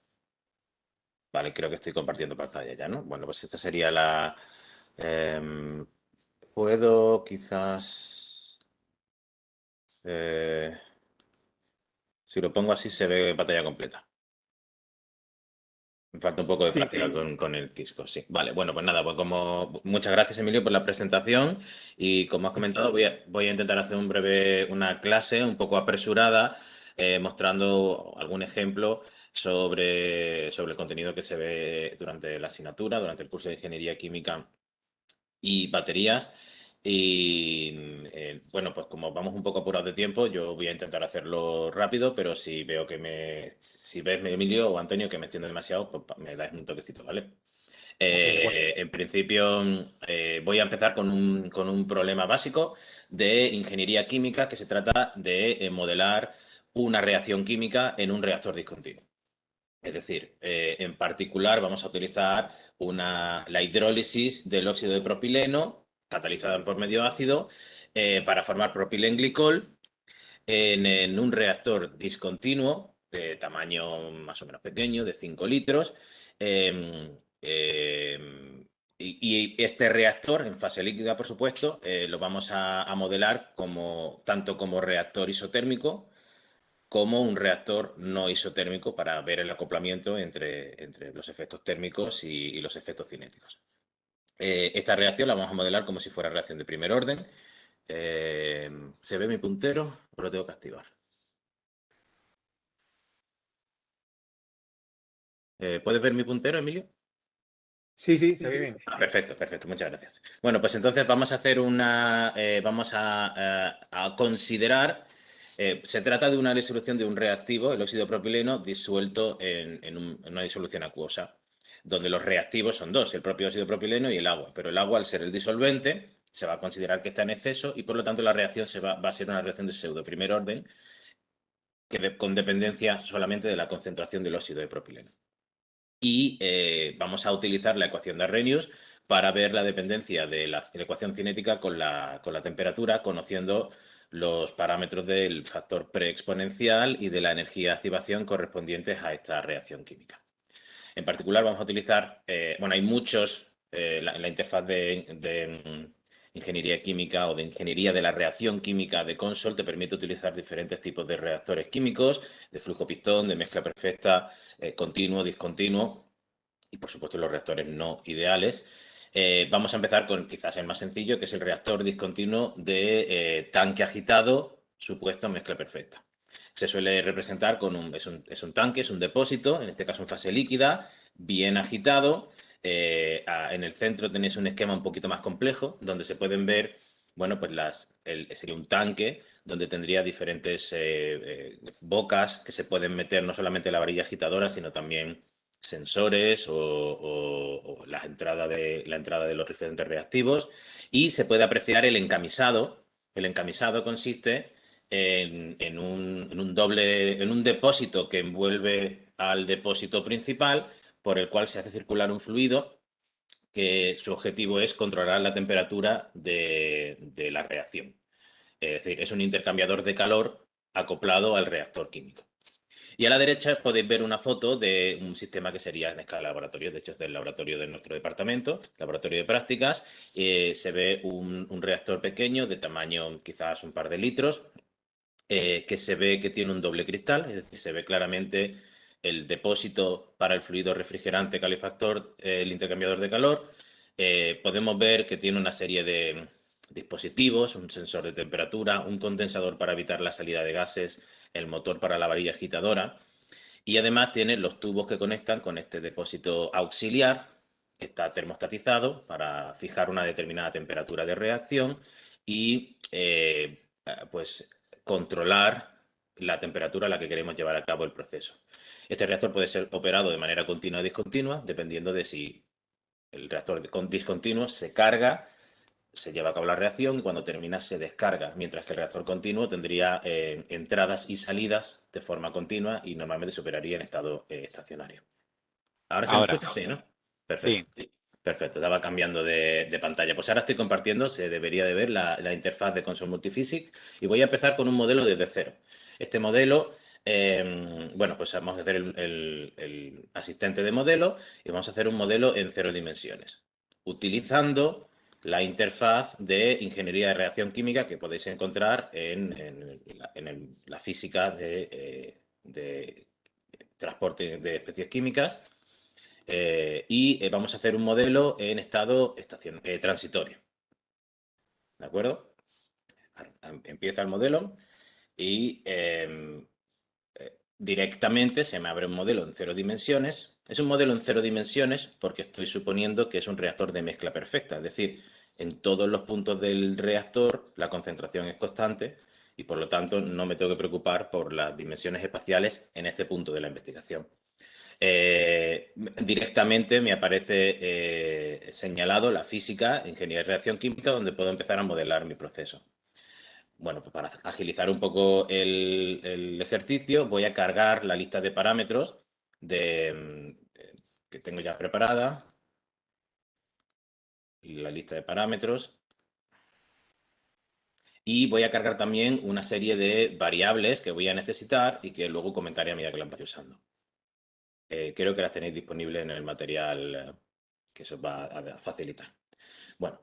Vale, creo que estoy compartiendo pantalla ya, ¿no? Bueno, pues esta sería la... puedo quizás... si lo pongo así se ve pantalla completa. Me falta un poco de Sí. práctica con el Cisco, sí. Vale, bueno, pues nada, pues muchas gracias, Emilio, por la presentación y como has comentado, voy a intentar hacer una clase un poco apresurada, mostrando algún ejemplo sobre el contenido que se ve durante la asignatura, durante el curso de Ingeniería Química y Baterías. Y bueno, pues como vamos un poco apurados de tiempo, yo voy a intentar hacerlo rápido, pero si veo si ves, Emilio o Antonio, que me extiendo demasiado, pues me dais un toquecito, ¿vale? En principio, voy a empezar con un problema básico de ingeniería química que se trata de modelar una reacción química en un reactor discontinuo. Es decir, en particular vamos a utilizar la hidrólisis del óxido de propileno catalizada por medio ácido para formar propilenglicol en un reactor discontinuo de tamaño más o menos pequeño, de 5 litros. Y este reactor, en fase líquida, por supuesto, lo vamos a modelar tanto como reactor isotérmico como un reactor no isotérmico para ver el acoplamiento entre los efectos térmicos y los efectos cinéticos. Esta reacción la vamos a modelar como si fuera reacción de primer orden. ¿Se ve mi puntero o lo tengo que activar? ¿Puedes ver mi puntero, Emilio? Sí, se ve bien. Perfecto, muchas gracias. Bueno, pues entonces vamos a hacer vamos a considerar, se trata de una disolución de un reactivo, el óxido de propileno, disuelto en una disolución acuosa, donde los reactivos son dos, el propio óxido de propileno y el agua, pero el agua, al ser el disolvente, se va a considerar que está en exceso y por lo tanto la reacción va a ser una reacción de pseudo primer orden, con dependencia solamente de la concentración del óxido de propileno. Y vamos a utilizar la ecuación de Arrhenius para ver la dependencia de la ecuación cinética con la temperatura, conociendo los parámetros del factor preexponencial y de la energía de activación correspondientes a esta reacción química. En particular vamos a utilizar, bueno, hay muchos, en la interfaz de ingeniería química o de ingeniería de la reacción química de Consol te permite utilizar diferentes tipos de reactores químicos, de flujo pistón, de mezcla perfecta, continuo, discontinuo y por supuesto los reactores no ideales. Vamos a empezar con quizás el más sencillo, que es el reactor discontinuo de tanque agitado, supuesto mezcla perfecta. Se suele representar con es un tanque, es un depósito, en este caso en fase líquida, bien agitado. En el centro tenéis un esquema un poquito más complejo, donde se pueden ver, bueno, pues sería un tanque donde tendría diferentes bocas que se pueden meter no solamente la varilla agitadora, sino también sensores o la entrada de los diferentes reactivos. Y se puede apreciar el encamisado. El encamisado consiste en un depósito que envuelve al depósito principal, por el cual se hace circular un fluido que su objetivo es controlar la temperatura de la reacción. Es decir, es un intercambiador de calor acoplado al reactor químico. Y a la derecha podéis ver una foto de un sistema que sería en escala de laboratorio, de hecho es del laboratorio de nuestro departamento, laboratorio de prácticas. Se ve un reactor pequeño de tamaño quizás un par de litros, que se ve que tiene un doble cristal, es decir, se ve claramente el depósito para el fluido refrigerante calefactor, el intercambiador de calor. Podemos ver que tiene una serie de dispositivos, un sensor de temperatura, un condensador para evitar la salida de gases, el motor para la varilla agitadora y además tiene los tubos que conectan con este depósito auxiliar que está termostatizado para fijar una determinada temperatura de reacción y pues controlar la temperatura a la que queremos llevar a cabo el proceso. Este reactor puede ser operado de manera continua o discontinua, dependiendo de si el reactor discontinuo se carga, se lleva a cabo la reacción y cuando termina se descarga, mientras que el reactor continuo tendría entradas y salidas de forma continua y normalmente se operaría en estado estacionario. Ahora se me Ahora, escucha, sí, ¿no? Perfecto. sí. Perfecto, estaba cambiando de pantalla. Pues ahora estoy compartiendo, se debería de ver la interfaz de Console Multiphysics y voy a empezar con un modelo desde cero. Este modelo, bueno, pues vamos a hacer el asistente de modelo y vamos a hacer un modelo en 0 dimensiones, utilizando la interfaz de ingeniería de reacción química que podéis encontrar en la física de transporte de especies químicas. Vamos a hacer un modelo en estado transitorio. ¿De acuerdo? Empieza el modelo y directamente se me abre un modelo en 0 dimensiones. Es un modelo en 0 dimensiones porque estoy suponiendo que es un reactor de mezcla perfecta. Es decir, en todos los puntos del reactor la concentración es constante y por lo tanto no me tengo que preocupar por las dimensiones espaciales en este punto de la investigación. Directamente me aparece señalado la física, ingeniería de reacción química, donde puedo empezar a modelar mi proceso. Bueno, pues para agilizar un poco el ejercicio, voy a cargar la lista de parámetros que tengo ya preparada. La lista de parámetros. Y voy a cargar también una serie de variables que voy a necesitar y que luego comentaré a medida que las vaya usando. Creo que las tenéis disponibles en el material que eso va a facilitar. Bueno,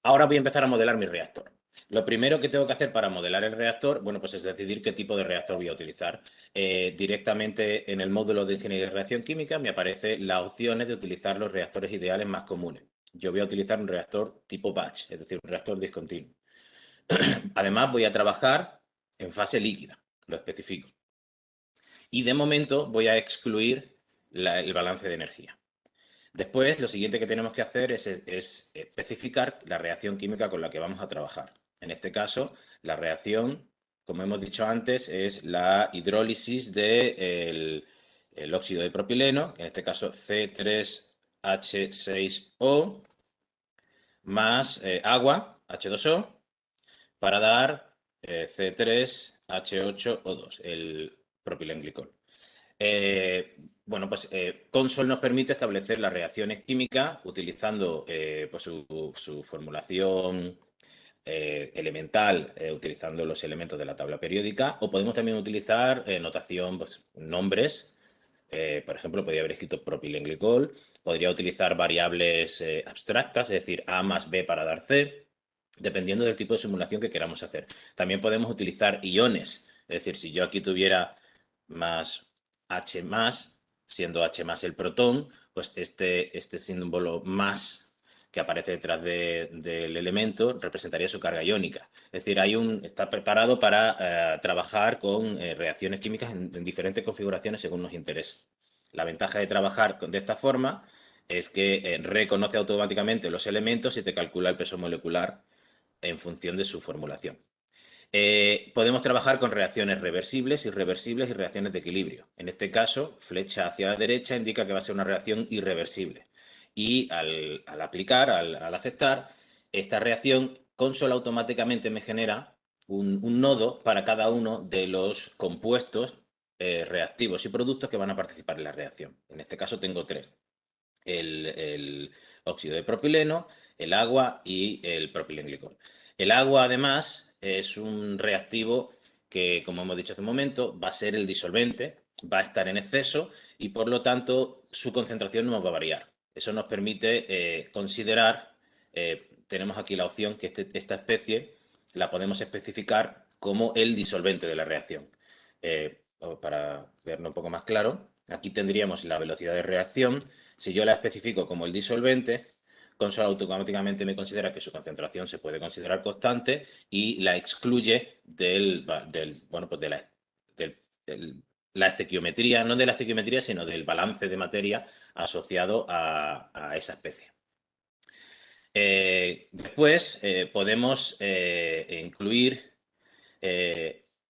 ahora voy a empezar a modelar mi reactor. Lo primero que tengo que hacer para modelar el reactor, bueno, pues es decidir qué tipo de reactor voy a utilizar. Directamente en el módulo de ingeniería de reacción química me aparecen las opciones de utilizar los reactores ideales más comunes. Yo voy a utilizar un reactor tipo batch, es decir, un reactor discontinuo. Además, voy a trabajar en fase líquida, lo especifico. Y de momento voy a excluir el balance de energía. Después, lo siguiente que tenemos que hacer es especificar la reacción química con la que vamos a trabajar. En este caso, la reacción, como hemos dicho antes, es la hidrólisis del óxido de propileno, en este caso C3H6O, más agua, H2O, para dar C3H8O2, el propilenglicol. Bueno, pues Consol nos permite establecer las reacciones químicas utilizando pues su formulación elemental, utilizando los elementos de la tabla periódica, o podemos también utilizar notación, pues, nombres Por ejemplo, podría haber escrito propilenglicol, podría utilizar variables abstractas, es decir, A más B para dar C, dependiendo del tipo de simulación que queramos hacer. También podemos utilizar iones, es decir, si yo aquí tuviera más H más, siendo H más el protón, pues este símbolo más que aparece detrás del elemento representaría su carga iónica. Es decir, está preparado para trabajar con reacciones químicas en diferentes configuraciones según nos interese. La ventaja de trabajar de esta forma es que reconoce automáticamente los elementos y te calcula el peso molecular en función de su formulación. Podemos trabajar con reacciones reversibles, irreversibles y reacciones de equilibrio. En este caso, flecha hacia la derecha indica que va a ser una reacción irreversible. Y al aceptar, esta reacción Consol automáticamente me genera un nodo para cada uno de los compuestos reactivos y productos que van a participar en la reacción. En este caso tengo 3. El óxido de propileno, el agua y el propilenglicol. El agua, además, es un reactivo que, como hemos dicho hace un momento, va a ser el disolvente, va a estar en exceso y, por lo tanto, su concentración no va a variar. Eso nos permite considerar, tenemos aquí la opción que esta especie la podemos especificar como el disolvente de la reacción. Para verlo un poco más claro, aquí tendríamos la velocidad de reacción. Si yo la especifico como el disolvente, Consol automáticamente me considera que su concentración se puede considerar constante y la excluye de la estequiometría, no de la estequiometría, sino del balance de materia asociado a esa especie. Después podemos incluir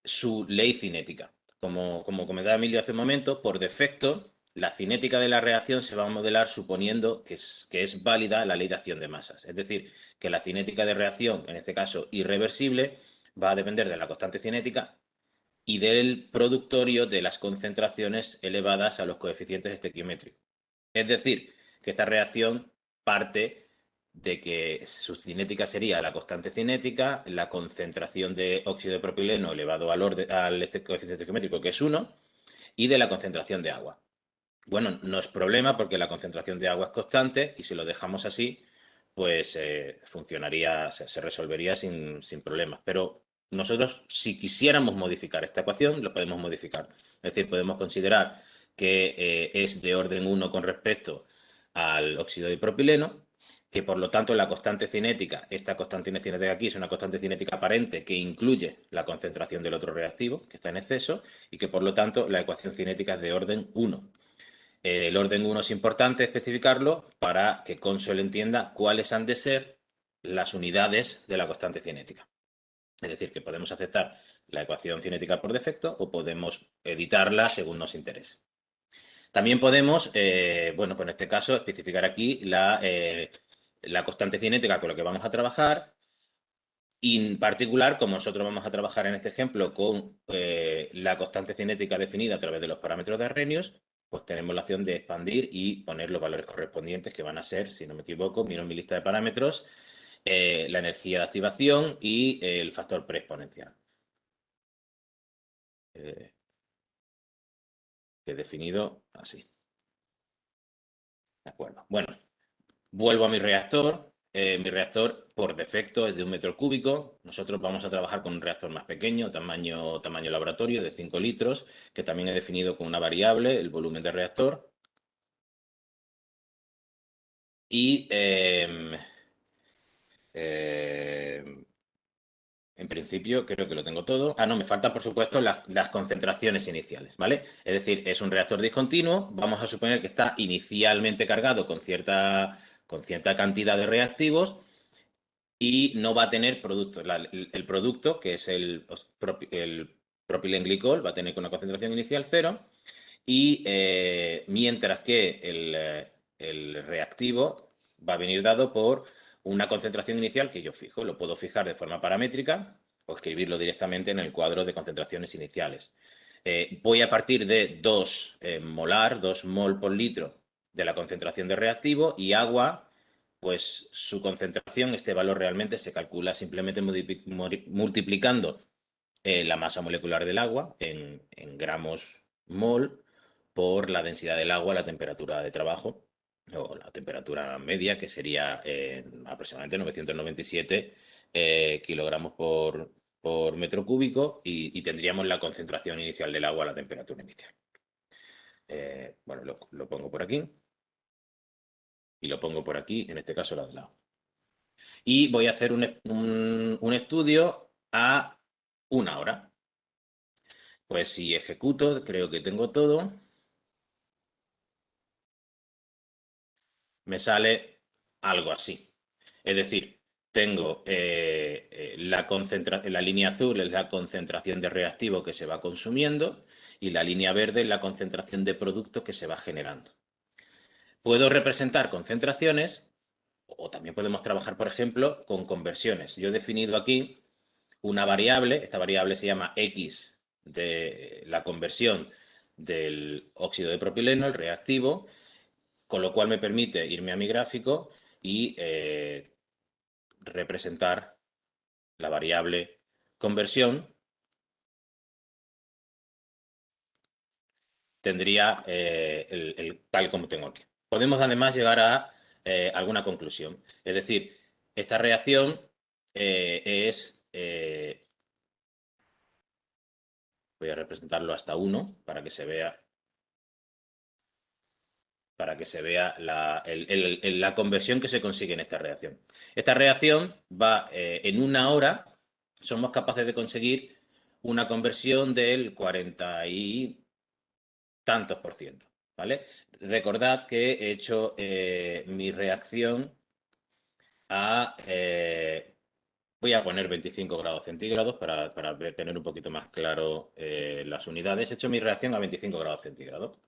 su ley cinética. Como comentaba Emilio hace un momento, por defecto, la cinética de la reacción se va a modelar suponiendo que es válida la ley de acción de masas. Es decir, que la cinética de reacción, en este caso irreversible, va a depender de la constante cinética y del productorio de las concentraciones elevadas a los coeficientes estequiométricos. Es decir, que esta reacción parte de que su cinética sería la constante cinética, la concentración de óxido de propileno elevado al coeficiente estequiométrico, que es 1, y de la concentración de agua. Bueno, no es problema porque la concentración de agua es constante y si lo dejamos así, pues funcionaría, se resolvería sin problemas. Pero nosotros, si quisiéramos modificar esta ecuación, lo podemos modificar. Es decir, podemos considerar que es de orden 1 con respecto al óxido de propileno, que por lo tanto la constante cinética, esta constante cinética aquí es una constante cinética aparente que incluye la concentración del otro reactivo, que está en exceso, y que por lo tanto la ecuación cinética es de orden 1. El orden 1 es importante especificarlo para que Consol entienda cuáles han de ser las unidades de la constante cinética. Es decir, que podemos aceptar la ecuación cinética por defecto o podemos editarla según nos interese. También podemos, pues en este caso, especificar aquí la constante cinética con la que vamos a trabajar. Y en particular, como nosotros vamos a trabajar en este ejemplo con la constante cinética definida a través de los parámetros de Arrhenius, pues tenemos la opción de expandir y poner los valores correspondientes que van a ser, si no me equivoco, miro en mi lista de parámetros, la energía de activación y el factor preexponencial. Que he definido así. De acuerdo. Bueno, vuelvo a mi reactor. Mi reactor por defecto es de 1 metro cúbico. Nosotros vamos a trabajar con un reactor más pequeño, tamaño laboratorio, de 5 litros, que también he definido con una variable, el volumen del reactor. Y en principio creo que lo tengo todo. No, me faltan por supuesto las concentraciones iniciales, ¿vale? Es decir, es un reactor discontinuo. Vamos a suponer que está inicialmente cargado con cierta cantidad de reactivos y no va a tener producto. El producto, que es el propilenglicol, va a tener una concentración inicial 0 y mientras que el reactivo va a venir dado por una concentración inicial que yo fijo. Lo puedo fijar de forma paramétrica o escribirlo directamente en el cuadro de concentraciones iniciales. Voy a partir de 2 molar, 2 mol por litro de la concentración de reactivo y agua, pues su concentración, este valor realmente se calcula simplemente multiplicando la masa molecular del agua en gramos mol por la densidad del agua, la temperatura de trabajo, o la temperatura media, que sería aproximadamente 997 kilogramos por metro cúbico, y tendríamos la concentración inicial del agua a la temperatura inicial. Bueno, lo pongo por aquí y lo pongo por aquí, en este caso lado de lado. Y voy a hacer un estudio a 1 hora. Pues si ejecuto, creo que tengo todo. Me sale algo así. Es decir, tengo la línea azul es la concentración de reactivo que se va consumiendo y la línea verde es la concentración de productos que se va generando. Puedo representar concentraciones o también podemos trabajar, por ejemplo, con conversiones. Yo he definido aquí una variable, esta variable se llama X de la conversión del óxido de propileno, el reactivo, con lo cual me permite irme a mi gráfico y representar la variable conversión. Tendría tal como tengo aquí. Podemos además llegar a alguna conclusión. Es decir, esta reacción voy a representarlo hasta 1 para que se vea la conversión que se consigue en esta reacción. Esta reacción va en 1 hora, somos capaces de conseguir una conversión del 40 y tantos por ciento, ¿vale? Recordad que he hecho mi reacción a... voy a poner 25 grados centígrados para tener un poquito más claro las unidades. He hecho mi reacción a 25 grados centígrados.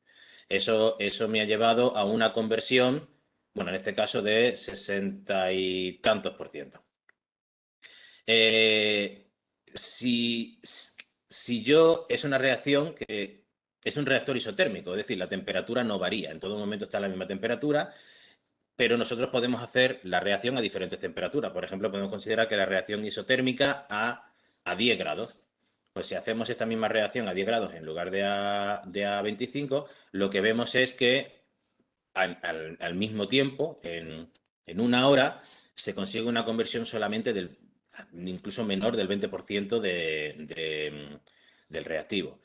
Eso me ha llevado a una conversión, bueno, en este caso de 60 y tantos por ciento. Si es una reacción que es un reactor isotérmico, es decir, la temperatura no varía, en todo momento está a la misma temperatura, pero nosotros podemos hacer la reacción a diferentes temperaturas. Por ejemplo, podemos considerar que la reacción isotérmica a 10 grados. Pues si hacemos esta misma reacción a 10 grados en lugar de a 25, lo que vemos es que al mismo tiempo, en 1 hora, se consigue una conversión solamente incluso menor del 20% del reactivo.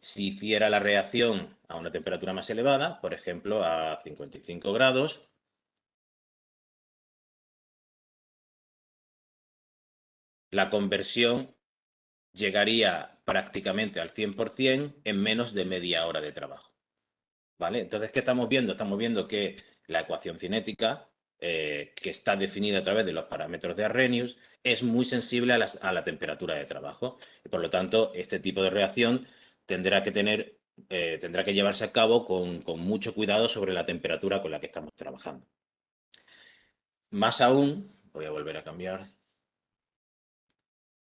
Si hiciera la reacción a una temperatura más elevada, por ejemplo a 55 grados, la conversión llegaría prácticamente al 100% en menos de media hora de trabajo. ¿Vale? Entonces, ¿qué estamos viendo? Estamos viendo que la ecuación cinética, que está definida a través de los parámetros de Arrhenius, es muy sensible a la temperatura de trabajo. Y por lo tanto, este tipo de reacción tendrá que llevarse a cabo con mucho cuidado sobre la temperatura con la que estamos trabajando. Más aún, voy a volver a cambiar.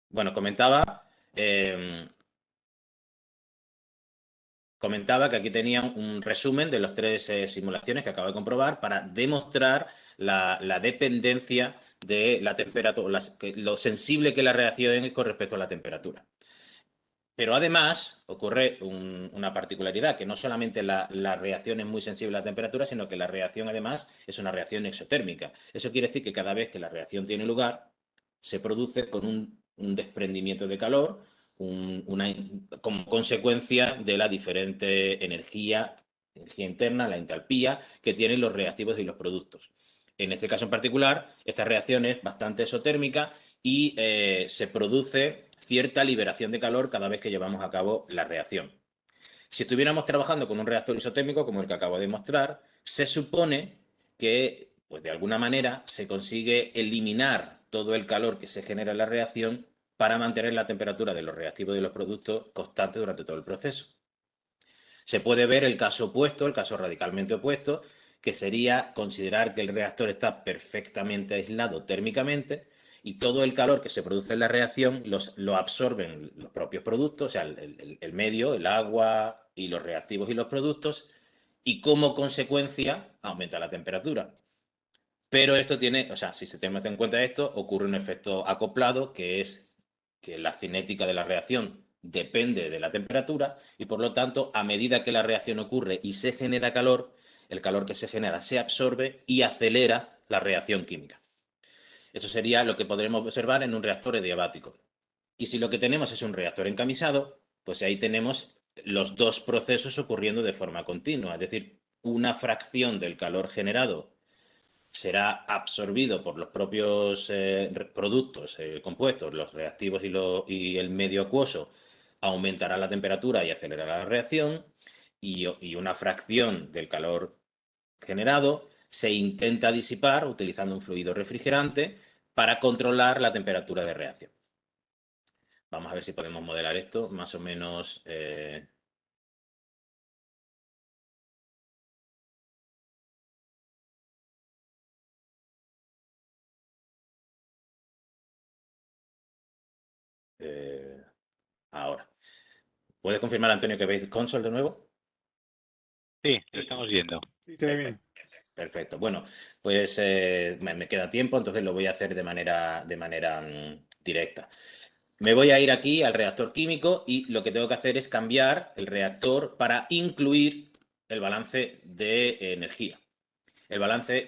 Bueno, comentaba que aquí tenía un resumen de las 3 simulaciones que acabo de comprobar para demostrar la dependencia de la temperatura, lo sensible que la reacción es con respecto a la temperatura. Pero además ocurre una particularidad, que no solamente la reacción es muy sensible a la temperatura, sino que la reacción además es una reacción exotérmica. Eso quiere decir que cada vez que la reacción tiene lugar, se produce con un desprendimiento de calor, como consecuencia de la diferente energía interna, la entalpía, que tienen los reactivos y los productos. En este caso en particular, esta reacción es bastante exotérmica y se produce cierta liberación de calor cada vez que llevamos a cabo la reacción. Si estuviéramos trabajando con un reactor isotérmico, como el que acabo de mostrar, se supone que, pues de alguna manera, se consigue eliminar todo el calor que se genera en la reacción para mantener la temperatura de los reactivos y de los productos constante durante todo el proceso. Se puede ver el caso opuesto, el caso radicalmente opuesto, que sería considerar que el reactor está perfectamente aislado térmicamente y todo el calor que se produce en la reacción lo absorben los propios productos, o sea, el medio, el agua y los reactivos y los productos, y como consecuencia aumenta la temperatura. Pero esto tiene, o sea, si se tiene en cuenta esto, ocurre un efecto acoplado, que es que la cinética de la reacción depende de la temperatura y, por lo tanto, a medida que la reacción ocurre y se genera calor, el calor que se genera se absorbe y acelera la reacción química. Esto sería lo que podremos observar en un reactor adiabático. Y si lo que tenemos es un reactor encamisado, pues ahí tenemos los dos procesos ocurriendo de forma continua. Es decir, una fracción del calor generado será absorbido por los propios productos compuestos, los reactivos y el medio acuoso, aumentará la temperatura y acelerará la reacción, y una fracción del calor generado se intenta disipar utilizando un fluido refrigerante para controlar la temperatura de reacción. Vamos a ver si podemos modelar esto más o menos. Ahora. ¿Puedes confirmar, Antonio, que veis console de nuevo? Sí, lo estamos viendo. Sí, se ve bien. Perfecto. Bueno, pues me queda tiempo, entonces lo voy a hacer de manera directa. Me voy a ir aquí al reactor químico y lo que tengo que hacer es cambiar el reactor para incluir el balance de energía.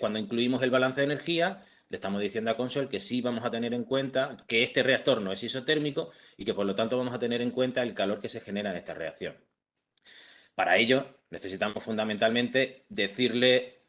Cuando incluimos el balance de energía, le estamos diciendo a Console que sí vamos a tener en cuenta que este reactor no es isotérmico y que por lo tanto vamos a tener en cuenta el calor que se genera en esta reacción. Para ello, necesitamos fundamentalmente decirle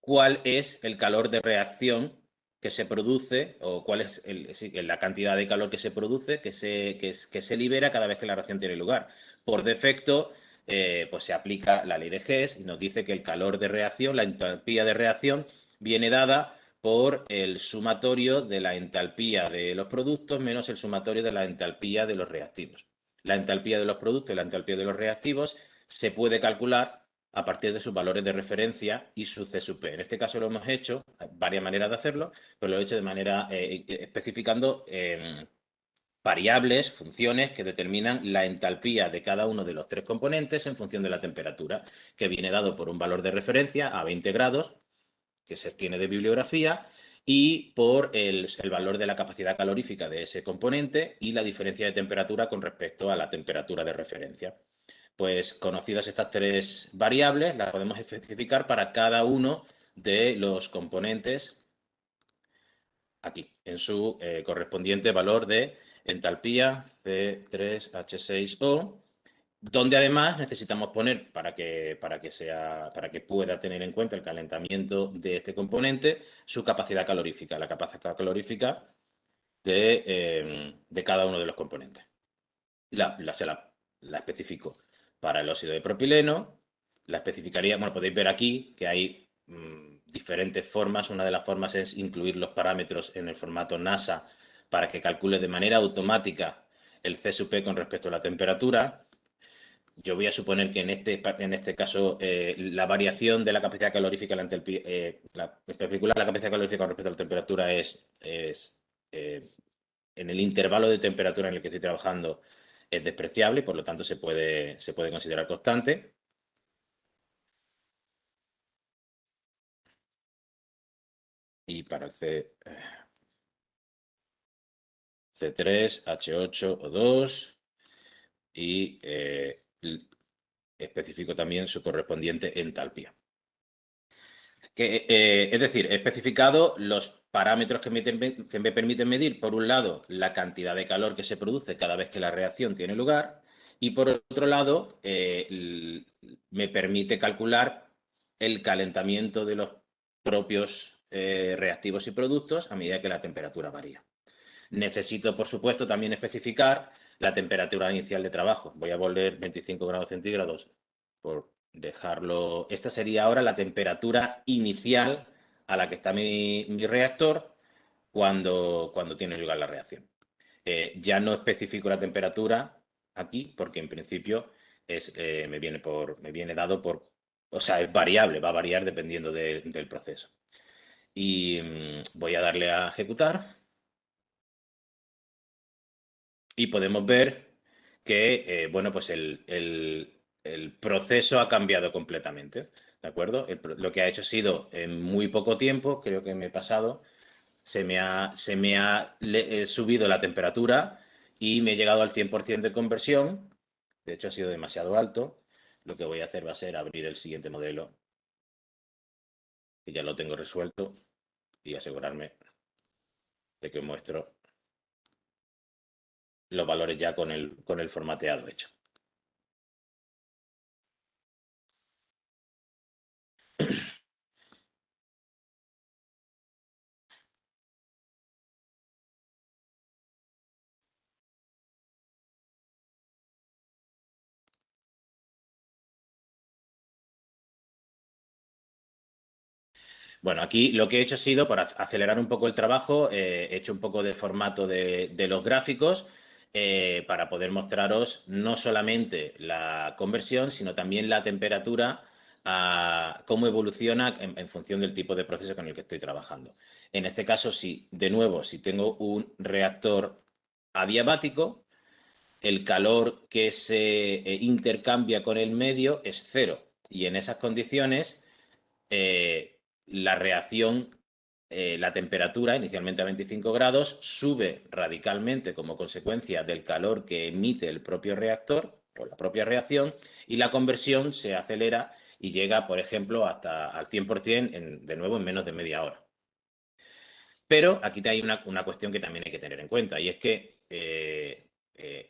cuál es el calor de reacción que se produce o cuál es la cantidad de calor que se produce, que se libera cada vez que la reacción tiene lugar. Por defecto, pues se aplica la ley de Hess y nos dice que el calor de reacción, la entalpía de reacción, viene dada por el sumatorio de la entalpía de los productos menos el sumatorio de la entalpía de los reactivos. La entalpía de los productos y la entalpía de los reactivos se puede calcular a partir de sus valores de referencia y su C sub P. En este caso lo hemos hecho, hay varias maneras de hacerlo, pero lo he hecho de manera especificando variables, funciones que determinan la entalpía de cada uno de los tres componentes en función de la temperatura, que viene dado por un valor de referencia a 20 grados, que se tiene de bibliografía, y por el valor de la capacidad calorífica de ese componente y la diferencia de temperatura con respecto a la temperatura de referencia. Pues conocidas estas tres variables, las podemos especificar para cada uno de los componentes aquí, en su correspondiente valor de entalpía C3H6O, donde además necesitamos poner, para que pueda tener en cuenta el calentamiento de este componente, su capacidad calorífica, la capacidad calorífica de cada uno de los componentes. La especifico para el óxido de propileno, la especificaría, bueno, podéis ver aquí que hay diferentes formas. Una de las formas es incluir los parámetros en el formato NASA para que calcule de manera automática el C sub P con respecto a la temperatura. Yo voy a suponer que en este caso la variación de la capacidad calorífica, especular la capacidad calorífica con respecto a la temperatura es en el intervalo de temperatura en el que estoy trabajando es despreciable y por lo tanto se puede considerar constante. Y para el C3, H8O2 y especifico también su correspondiente entalpía. Es decir, he especificado los parámetros que me permiten medir, por un lado, la cantidad de calor que se produce cada vez que la reacción tiene lugar y, por otro lado, me permite calcular el calentamiento de los propios reactivos y productos a medida que la temperatura varía. Necesito, por supuesto, también especificar la temperatura inicial de trabajo. Voy a volver 25 grados centígrados por dejarlo. Esta sería ahora la temperatura inicial a la que está mi reactor cuando tiene lugar la reacción. Ya no especifico la temperatura aquí porque en principio me viene dado por, o sea, es variable, va a variar dependiendo del proceso. Y voy a darle a ejecutar. Y podemos ver que, bueno, pues el proceso ha cambiado completamente, ¿de acuerdo? Lo que ha hecho ha sido en muy poco tiempo, creo que me he pasado, se me ha subido la temperatura y me he llegado al 100% de conversión. De hecho, ha sido demasiado alto. Lo que voy a hacer va a ser abrir el siguiente modelo, que ya lo tengo resuelto, y asegurarme de que muestro los valores ya con el formateado hecho. Bueno, aquí lo que he hecho ha sido, para acelerar un poco el trabajo, he hecho un poco de formato de los gráficos para poder mostraros no solamente la conversión, sino también la temperatura, cómo evoluciona en función del tipo de proceso con el que estoy trabajando. En este caso, de nuevo, si tengo un reactor adiabático, el calor que se intercambia con el medio es cero. Y en esas condiciones, la reacción, la temperatura, inicialmente a 25 grados, sube radicalmente como consecuencia del calor que emite el propio reactor o la propia reacción, y la conversión se acelera y llega, por ejemplo, hasta al 100% de nuevo en menos de media hora. Pero aquí hay una cuestión que también hay que tener en cuenta, y es que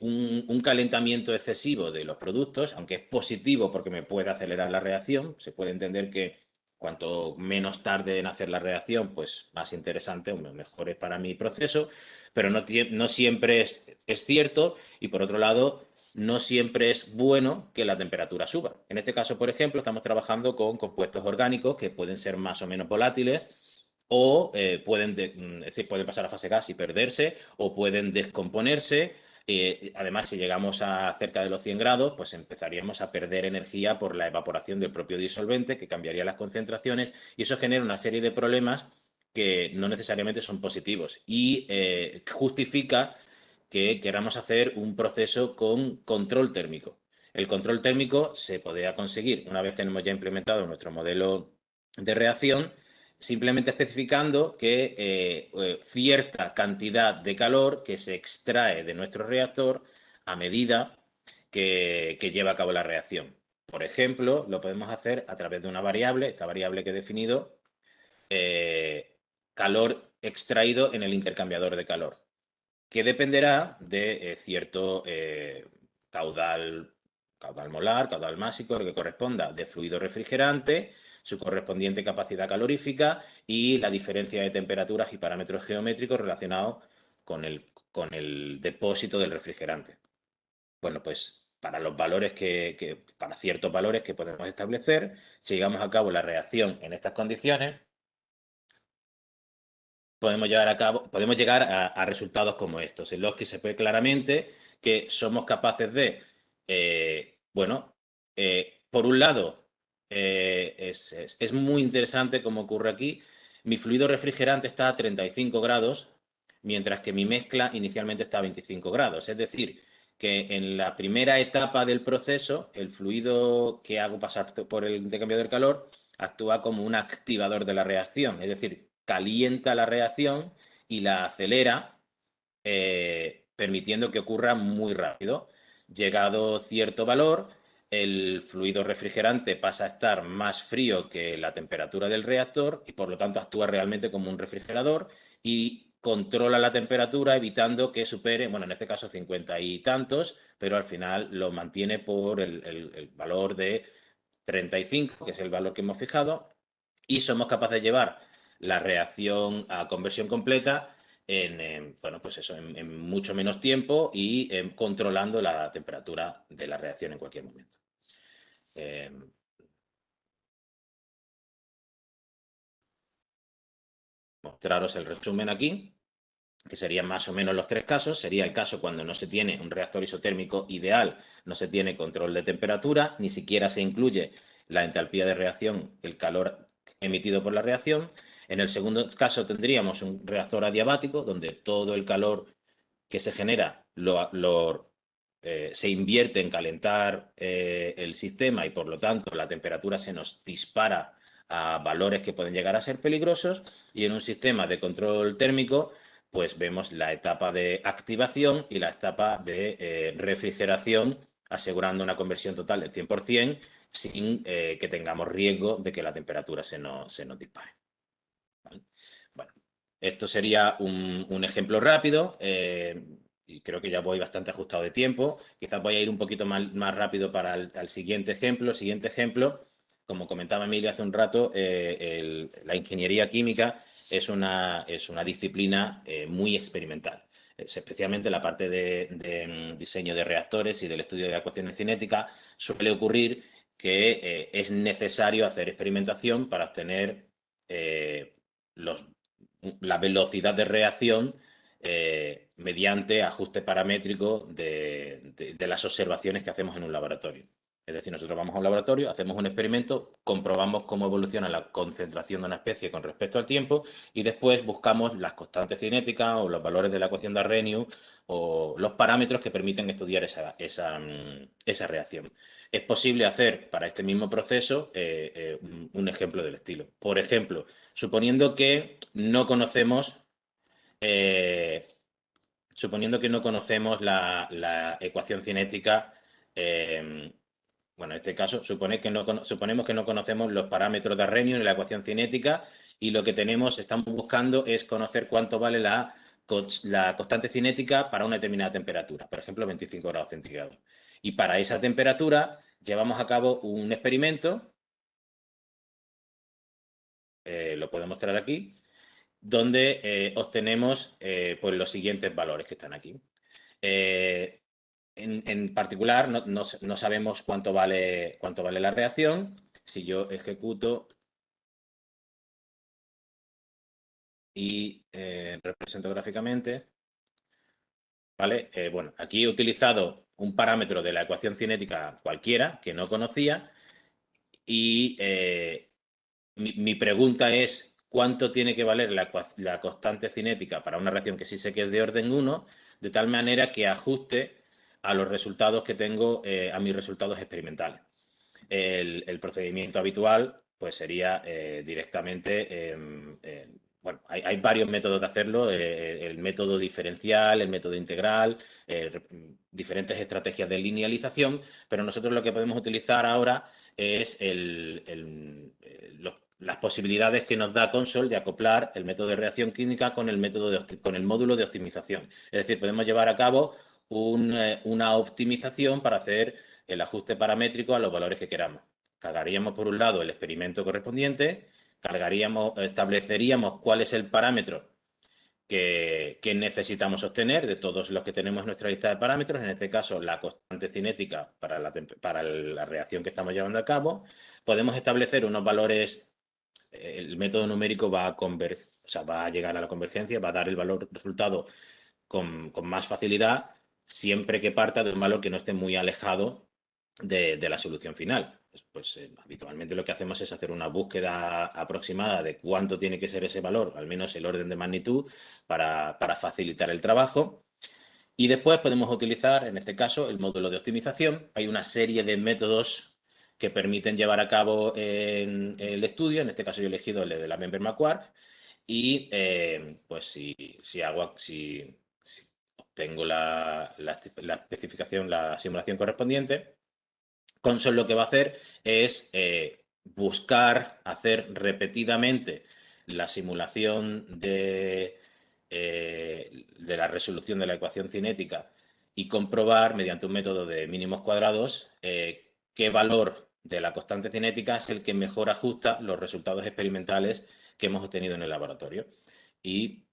un calentamiento excesivo de los productos, aunque es positivo porque me puede acelerar la reacción, se puede entender que cuanto menos tarde en hacer la reacción, pues más interesante o mejor es para mi proceso, pero no siempre es cierto, y por otro lado, no siempre es bueno que la temperatura suba. En este caso, por ejemplo, estamos trabajando con compuestos orgánicos que pueden ser más o menos volátiles, o pueden pasar a fase gas y perderse, o pueden descomponerse. Además, si llegamos a cerca de los 100 grados, pues empezaríamos a perder energía por la evaporación del propio disolvente, que cambiaría las concentraciones, y eso genera una serie de problemas que no necesariamente son positivos, y justifica que queramos hacer un proceso con control térmico. El control térmico se podría conseguir una vez tenemos ya implementado nuestro modelo de reacción, simplemente especificando que cierta cantidad de calor que se extrae de nuestro reactor a medida que lleva a cabo la reacción. Por ejemplo, lo podemos hacer a través de una variable, esta variable que he definido, calor extraído en el intercambiador de calor, que dependerá de cierto caudal molar, caudal másico, que corresponda de fluido refrigerante, su correspondiente capacidad calorífica y la diferencia de temperaturas y parámetros geométricos relacionados con el depósito del refrigerante. Bueno, pues para los valores para ciertos valores que podemos establecer, si llevamos a cabo la reacción en estas condiciones, podemos llegar a resultados como estos, en los que se ve claramente que somos capaces de, bueno, por un lado, es muy interesante como ocurre aquí. Mi fluido refrigerante está a 35 grados, mientras que mi mezcla inicialmente está a 25 grados. Es decir, que en la primera etapa del proceso, el fluido que hago pasar por el intercambiador de calor actúa como un activador de la reacción, es decir, calienta la reacción y la acelera, permitiendo que ocurra muy rápido. Llegado cierto valor, el fluido refrigerante pasa a estar más frío que la temperatura del reactor y por lo tanto actúa realmente como un refrigerador y controla la temperatura evitando que supere, bueno, en este caso 50 y tantos, pero al final lo mantiene por el valor de 35, que es el valor que hemos fijado, y somos capaces de llevar la reacción a conversión completa bueno, pues eso, en mucho menos tiempo y controlando la temperatura de la reacción en cualquier momento. Mostraros el resumen aquí, que serían más o menos los tres casos. Sería el caso cuando no se tiene un reactor isotérmico ideal, no se tiene control de temperatura, ni siquiera se incluye la entalpía de reacción, el calor emitido por la reacción. En el segundo caso tendríamos un reactor adiabático, donde todo el calor que se genera se invierte en calentar el sistema y por lo tanto la temperatura se nos dispara a valores que pueden llegar a ser peligrosos, y en un sistema de control térmico pues vemos la etapa de activación y la etapa de refrigeración, asegurando una conversión total del 100% sin que tengamos riesgo de que la temperatura se nos dispare. ¿Vale? Bueno, esto sería un ejemplo rápido. Y creo que ya voy bastante ajustado de tiempo. Quizás voy a ir un poquito más rápido para el siguiente ejemplo. Siguiente ejemplo, como comentaba Emilia hace un rato, la ingeniería química es una disciplina muy experimental. Especialmente la parte de diseño de reactores y del estudio de ecuaciones cinéticas, suele ocurrir que es necesario hacer experimentación para obtener la velocidad de reacción mediante ajuste paramétrico de las observaciones que hacemos en un laboratorio. Es decir, nosotros vamos a un laboratorio, hacemos un experimento, comprobamos cómo evoluciona la concentración de una especie con respecto al tiempo y después buscamos las constantes cinéticas o los valores de la ecuación de Arrhenius o los parámetros que permiten estudiar esa reacción. Es posible hacer para este mismo proceso un ejemplo del estilo. Por ejemplo, suponiendo que no conocemos la ecuación cinética, bueno, en este caso suponemos que no conocemos los parámetros de Arrhenius en la ecuación cinética y lo que estamos buscando es conocer cuánto vale la constante cinética para una determinada temperatura, por ejemplo, 25 grados centígrados. Y para esa temperatura llevamos a cabo un experimento, lo puedo mostrar aquí, donde obtenemos pues los siguientes valores que están aquí. En particular, no sabemos cuánto vale la reacción. Si yo ejecuto y represento gráficamente, ¿vale? Bueno, aquí he utilizado un parámetro de la ecuación cinética cualquiera que no conocía y mi pregunta es cuánto tiene que valer la constante cinética para una reacción que sí sé que es de orden 1, de tal manera que ajuste a los resultados que tengo, a mis resultados experimentales. El procedimiento habitual pues sería directamente, bueno, hay varios métodos de hacerlo, el método diferencial, el método integral, diferentes estrategias de linealización, pero nosotros lo que podemos utilizar ahora es las posibilidades que nos da Consol de acoplar el método de reacción química con el módulo de optimización. Es decir, podemos llevar a cabo una optimización para hacer el ajuste paramétrico a los valores que queramos. Cargaríamos por un lado el experimento correspondiente, estableceríamos cuál es el parámetro que necesitamos obtener de todos los que tenemos en nuestra lista de parámetros, en este caso la constante cinética para la reacción que estamos llevando a cabo. Podemos establecer unos valores, el método numérico va a llegar a la convergencia, va a dar el valor resultado con más facilidad, siempre que parta de un valor que no esté muy alejado de la solución final. Pues habitualmente lo que hacemos es hacer una búsqueda aproximada de cuánto tiene que ser ese valor, al menos el orden de magnitud, para facilitar el trabajo. Y después podemos utilizar, en este caso, el módulo de optimización. Hay una serie de métodos que permiten llevar a cabo el estudio. En este caso yo he elegido el de la Member-McQuark. Y pues si obtengo la especificación, la simulación correspondiente, Consol lo que va a hacer es buscar hacer repetidamente la simulación de la resolución de la ecuación cinética y comprobar mediante un método de mínimos cuadrados qué valor de la constante cinética es el que mejor ajusta los resultados experimentales que hemos obtenido en el laboratorio. Y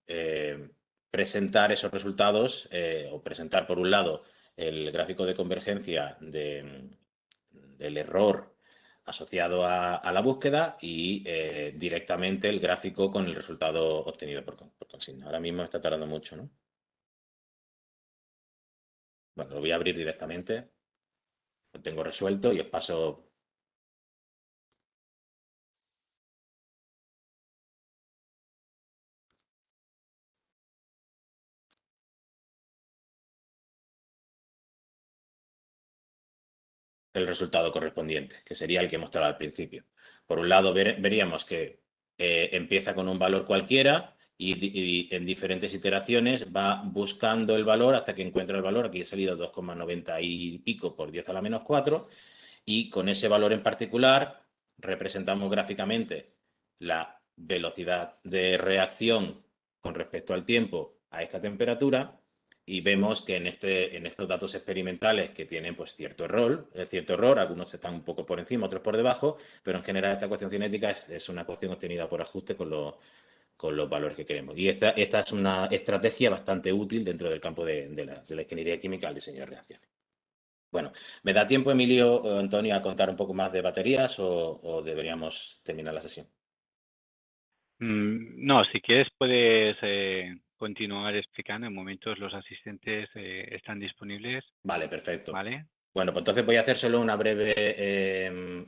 presentar esos resultados, o presentar por un lado el gráfico de convergencia del error asociado a la búsqueda y directamente el gráfico con el resultado obtenido por consigna. Ahora mismo está tardando mucho, ¿no? Bueno, lo voy a abrir directamente. Lo tengo resuelto y os paso. El resultado correspondiente, que sería el que he mostrado al principio. Por un lado, veríamos que empieza con un valor cualquiera y en diferentes iteraciones va buscando el valor hasta que encuentra el valor. Aquí ha salido 2,90 y pico por 10 a la menos 4, y con ese valor en particular representamos gráficamente la velocidad de reacción con respecto al tiempo a esta temperatura, y vemos que en estos datos experimentales, que tienen pues cierto error, algunos están un poco por encima, otros por debajo, pero en general esta ecuación cinética es una ecuación obtenida por ajuste con los valores que queremos. Y esta es una estrategia bastante útil dentro del campo de la ingeniería química al diseño de reacciones. Bueno, ¿me da tiempo, Emilio o Antonio, a contar un poco más de baterías o deberíamos terminar la sesión? No, si quieres puedes continuar explicando. En momentos los asistentes están disponibles, Vale, perfecto. ¿vale? Bueno, pues entonces voy a hacer solo una breve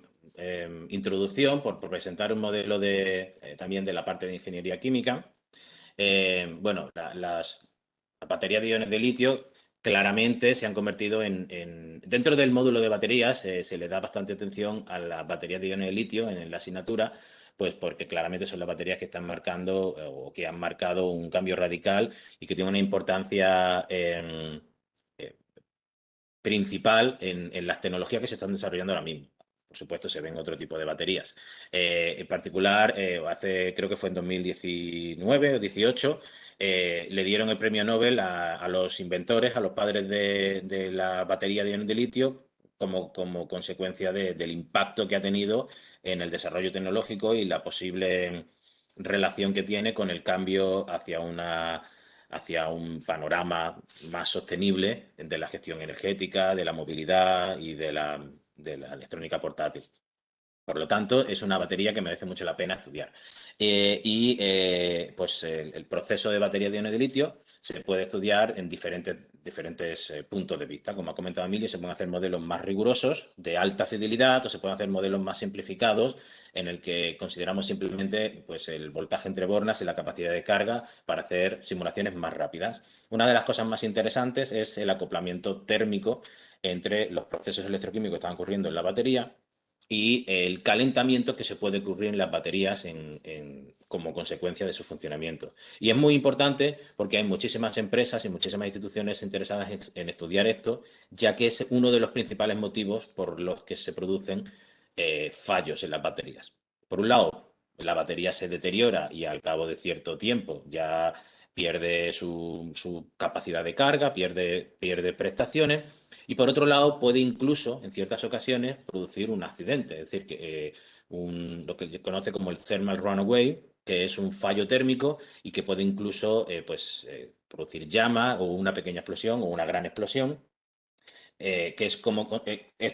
introducción por presentar un modelo también de la parte de ingeniería química. Bueno, las baterías de iones de litio claramente se han convertido dentro del módulo de baterías, se le da bastante atención a las baterías de iones de litio en la asignatura, pues porque claramente son las baterías que están marcando o que han marcado un cambio radical y que tienen una importancia principal en las tecnologías que se están desarrollando ahora mismo. Por supuesto, se ven otro tipo de baterías. En particular, creo que fue en 2019 o 18, le dieron el premio Nobel a los inventores, a los padres de la batería de iones de litio, como consecuencia del impacto que ha tenido en el desarrollo tecnológico y la posible relación que tiene con el cambio hacia un panorama más sostenible de la gestión energética, de la movilidad y de la electrónica portátil. Por lo tanto, es una batería que merece mucho la pena estudiar. Pues el proceso de batería de iones de litio se puede estudiar en diferentes puntos de vista. Como ha comentado Emilio, se pueden hacer modelos más rigurosos, de alta fidelidad, o se pueden hacer modelos más simplificados, en el que consideramos simplemente pues, el voltaje entre bornas y la capacidad de carga para hacer simulaciones más rápidas. Una de las cosas más interesantes es el acoplamiento térmico entre los procesos electroquímicos que están ocurriendo en la batería y el calentamiento que se puede ocurrir en las baterías como consecuencia de su funcionamiento. Y es muy importante porque hay muchísimas empresas y muchísimas instituciones interesadas en estudiar esto, ya que es uno de los principales motivos por los que se producen fallos en las baterías. Por un lado, la batería se deteriora y al cabo de cierto tiempo ya pierde su capacidad de carga, pierde prestaciones. Y por otro lado, puede incluso, en ciertas ocasiones, producir un accidente, es decir, que lo que se conoce como el thermal runaway, que es un fallo térmico y que puede incluso producir llama o una pequeña explosión o una gran explosión. Es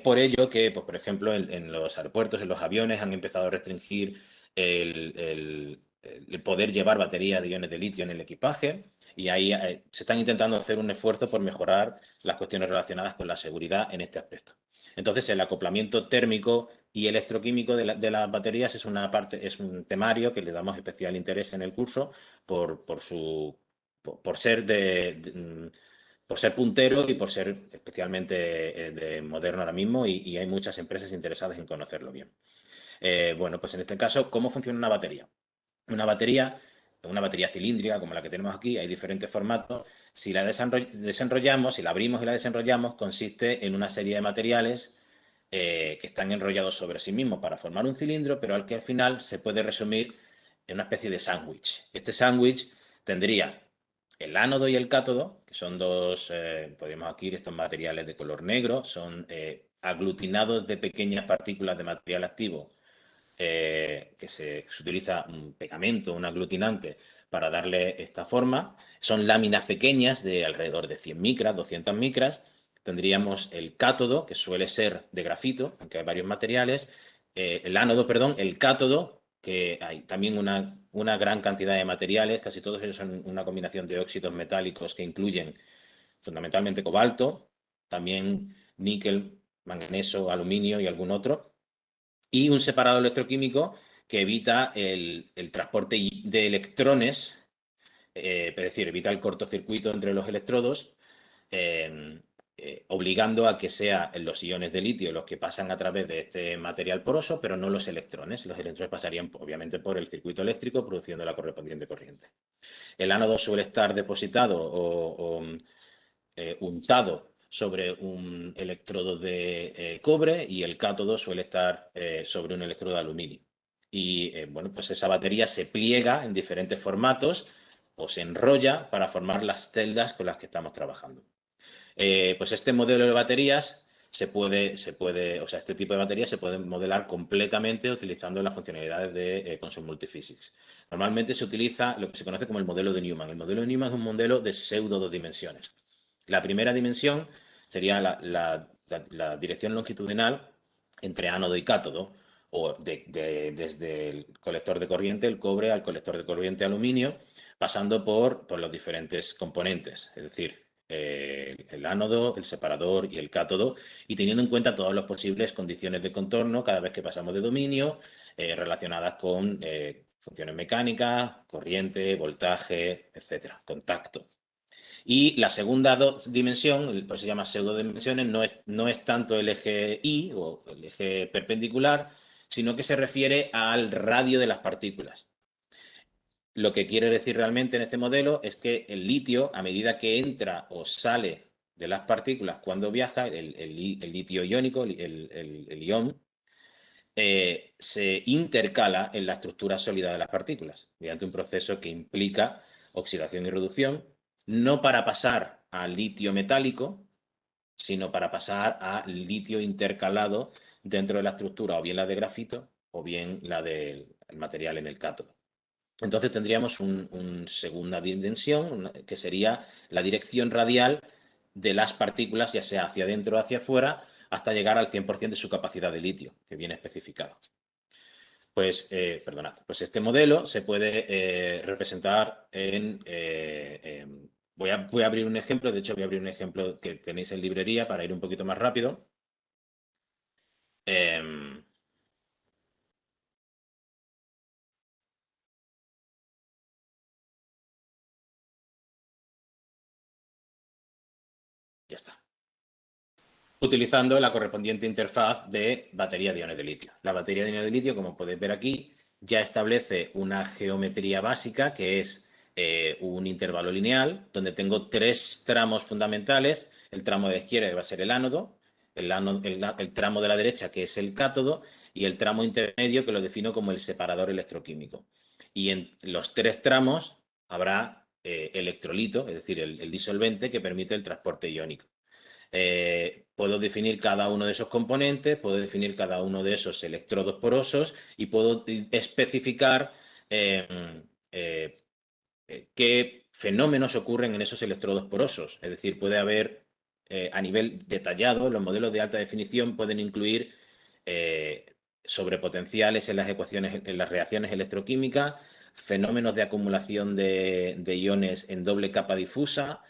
por ello que, pues, por ejemplo, en los aeropuertos, en los aviones, han empezado a restringir el poder llevar baterías de iones de litio en el equipaje, y ahí se están intentando hacer un esfuerzo por mejorar las cuestiones relacionadas con la seguridad en este aspecto. Entonces, el acoplamiento térmico y electroquímico de las baterías es un temario que le damos especial interés en el curso por ser por ser puntero y por ser especialmente moderno ahora mismo, y hay muchas empresas interesadas en conocerlo bien. Bueno, pues en este caso, ¿cómo funciona una batería? Una batería cilíndrica como la que tenemos aquí, hay diferentes formatos. Si la desenrollamos, si la abrimos y la desenrollamos, consiste en una serie de materiales que están enrollados sobre sí mismos para formar un cilindro, pero al final se puede resumir en una especie de sándwich. Este sándwich tendría el ánodo y el cátodo, que son podemos aquí estos materiales de color negro, son aglutinados de pequeñas partículas de material activo, que se utiliza un pegamento, un aglutinante, para darle esta forma. Son láminas pequeñas de alrededor de 100 micras, 200 micras. Tendríamos el cátodo, que suele ser de grafito, aunque hay varios materiales. El ánodo, perdón, el cátodo, que hay también una gran cantidad de materiales, casi todos ellos son una combinación de óxidos metálicos que incluyen fundamentalmente cobalto, también níquel, manganeso, aluminio y algún otro, y un separador electroquímico que evita el transporte de electrones, es decir, evita el cortocircuito entre los electrodos, obligando a que sean los iones de litio los que pasan a través de este material poroso, pero no los electrones. Los electrones pasarían obviamente por el circuito eléctrico, produciendo la correspondiente corriente. El ánodo suele estar depositado o untado sobre un electrodo de cobre, y el cátodo suele estar sobre un electrodo de aluminio. Y bueno, pues esa batería se pliega en diferentes formatos o se enrolla para formar las celdas con las que estamos trabajando. Pues este modelo de baterías o sea, este tipo de baterías se pueden modelar completamente utilizando las funcionalidades de Consul Multiphysics. Normalmente se utiliza lo que se conoce como el modelo de Newman. El modelo de Newman es un modelo de pseudo 2 dimensiones. La primera dimensión sería la dirección longitudinal entre ánodo y cátodo, o desde el colector de corriente, el cobre, al colector de corriente aluminio, pasando por los diferentes componentes, es decir, el ánodo, el separador y el cátodo, y teniendo en cuenta todas las posibles condiciones de contorno cada vez que pasamos de dominio, relacionadas con funciones mecánicas, corriente, voltaje, etcétera, contacto. Y la segunda dimensión, por eso se llama pseudodimensiones, no es tanto el eje Y o el eje perpendicular, sino que se refiere al radio de las partículas. Lo que quiere decir realmente en este modelo es que el litio, a medida que entra o sale de las partículas cuando viaja, el litio iónico, el ion, se intercala en la estructura sólida de las partículas, mediante un proceso que implica oxidación y reducción, no para pasar al litio metálico, sino para pasar a litio intercalado dentro de la estructura, o bien la de grafito, o bien la del material en el cátodo. Entonces tendríamos una segunda dimensión, que sería la dirección radial de las partículas, ya sea hacia adentro o hacia afuera, hasta llegar al 100% de su capacidad de litio, que viene especificado. Pues, perdonad, pues este modelo se puede representar voy a abrir un ejemplo, de hecho voy a abrir un ejemplo que tenéis en librería para ir un poquito más rápido. Ya está. Utilizando la correspondiente interfaz de batería de iones de litio. La batería de iones de litio, como podéis ver aquí, ya establece una geometría básica que es un intervalo lineal, donde tengo 3 tramos fundamentales. El tramo de la izquierda, que va a ser el ánodo, el tramo de la derecha, que es el cátodo, y el tramo intermedio, que lo defino como el separador electroquímico. Y en los 3 tramos habrá electrolito, es decir, el disolvente que permite el transporte iónico. Puedo definir cada uno de esos componentes, puedo definir cada uno de esos electrodos porosos, y puedo especificar qué fenómenos ocurren en esos electrodos porosos. Es decir, puede haber, a nivel detallado, los modelos de alta definición pueden incluir sobrepotenciales en las ecuaciones, en las reacciones electroquímicas, fenómenos de acumulación de iones en doble capa difusa,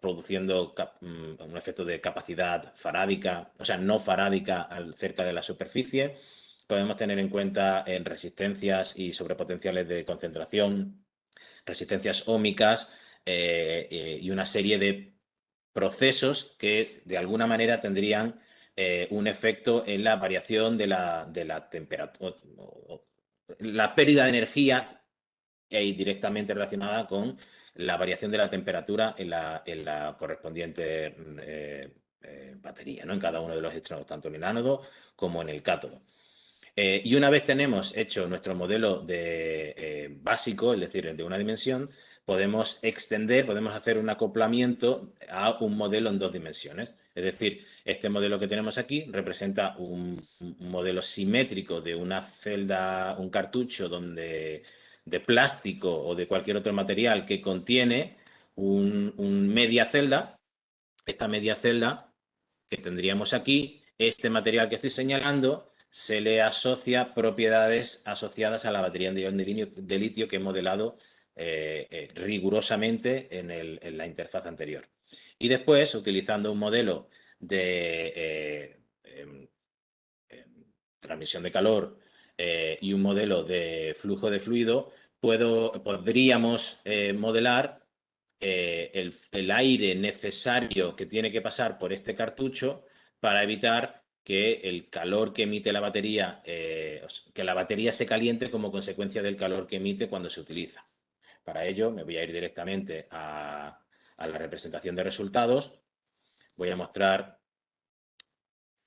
produciendo un efecto de capacidad farádica, o sea, no farádica cerca de la superficie. Podemos tener en cuenta resistencias y sobrepotenciales de concentración, resistencias óhmicas, y una serie de procesos que de alguna manera tendrían un efecto en la variación de la temperatura, la pérdida de energía, directamente relacionada con la variación de la temperatura en la correspondiente batería, ¿no? En cada uno de los extremos, tanto en el ánodo como en el cátodo. Y una vez tenemos hecho nuestro modelo básico, es decir, de una dimensión, podemos extender, podemos hacer un acoplamiento a un modelo en 2 dimensiones. Es decir, este modelo que tenemos aquí representa un modelo simétrico de una celda, un cartucho de plástico o de cualquier otro material que contiene un media celda. Esta media celda que tendríamos aquí, este material que estoy señalando, se le asocia propiedades asociadas a la batería de ion de litio que he modelado rigurosamente en la interfaz anterior. Y después, utilizando un modelo de transmisión de calor y un modelo de flujo de fluido, podríamos modelar el aire necesario que tiene que pasar por este cartucho para evitar que el calor que emite la batería, que la batería se caliente como consecuencia del calor que emite cuando se utiliza. Para ello me voy a ir directamente a la representación de resultados. Voy a mostrar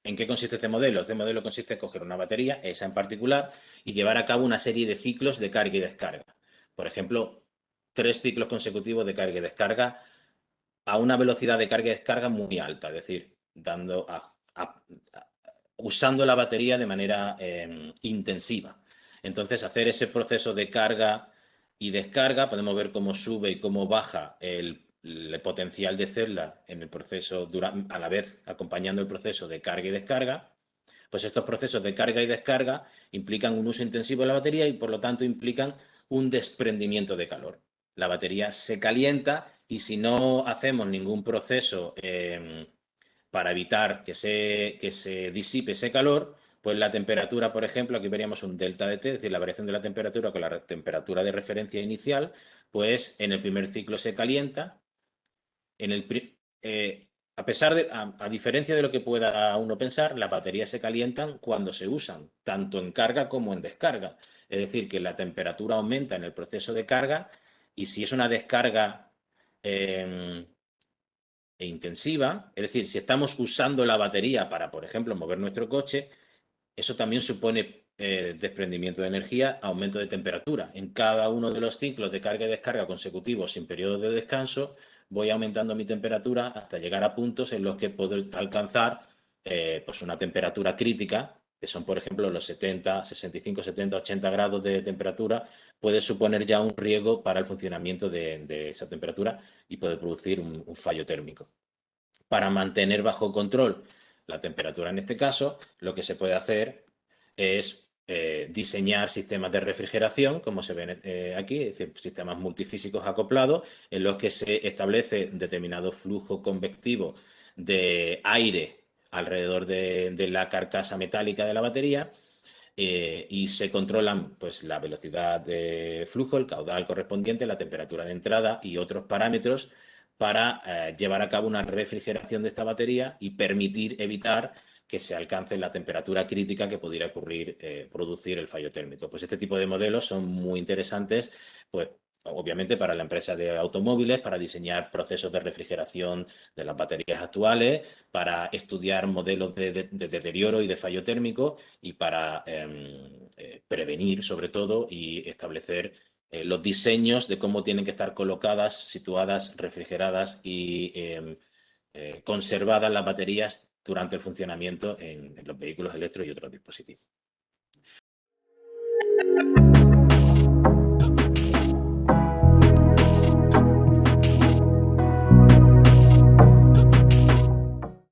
en qué consiste este modelo. Este modelo consiste en coger una batería, esa en particular, y llevar a cabo una serie de ciclos de carga y descarga. Por ejemplo, 3 ciclos consecutivos de carga y descarga a una velocidad de carga y descarga muy alta, es decir, usando la batería de manera intensiva. Entonces, hacer ese proceso de carga y descarga, podemos ver cómo sube y cómo baja el potencial de celda en el proceso, a la vez acompañando el proceso de carga y descarga. Pues estos procesos de carga y descarga implican un uso intensivo de la batería y por lo tanto implican un desprendimiento de calor. La batería se calienta y si no hacemos ningún proceso para evitar que se disipe ese calor, pues la temperatura, por ejemplo, aquí veríamos un delta de T, es decir, la variación de la temperatura con la temperatura de referencia inicial, pues en el primer ciclo se calienta, a diferencia de lo que pueda uno pensar, las baterías se calientan cuando se usan, tanto en carga como en descarga. Es decir, que la temperatura aumenta en el proceso de carga y si es una descarga intensiva, es decir, si estamos usando la batería para, por ejemplo, mover nuestro coche, eso también supone desprendimiento de energía, aumento de temperatura. En cada uno de los ciclos de carga y descarga consecutivos sin periodo de descanso, voy aumentando mi temperatura hasta llegar a puntos en los que puedo alcanzar pues una temperatura crítica, que son, por ejemplo, los 70, 65, 70, 80 grados de temperatura, puede suponer ya un riesgo para el funcionamiento de esa temperatura y puede producir un fallo térmico. Para mantener bajo control la temperatura en este caso, lo que se puede hacer es diseñar sistemas de refrigeración, como se ven aquí, es decir, sistemas multifísicos acoplados, en los que se establece determinado flujo convectivo de aire alrededor de la carcasa metálica de la batería y se controlan pues, la velocidad de flujo, el caudal correspondiente, la temperatura de entrada y otros parámetros para llevar a cabo una refrigeración de esta batería y permitir evitar que se alcance la temperatura crítica que pudiera producir el fallo térmico. Pues este tipo de modelos son muy interesantes, pues obviamente para la empresa de automóviles, para diseñar procesos de refrigeración de las baterías actuales, para estudiar modelos de deterioro y de fallo térmico y para prevenir sobre todo y establecer los diseños de cómo tienen que estar colocadas, situadas, refrigeradas y conservadas las baterías durante el funcionamiento en los vehículos eléctricos y otros dispositivos.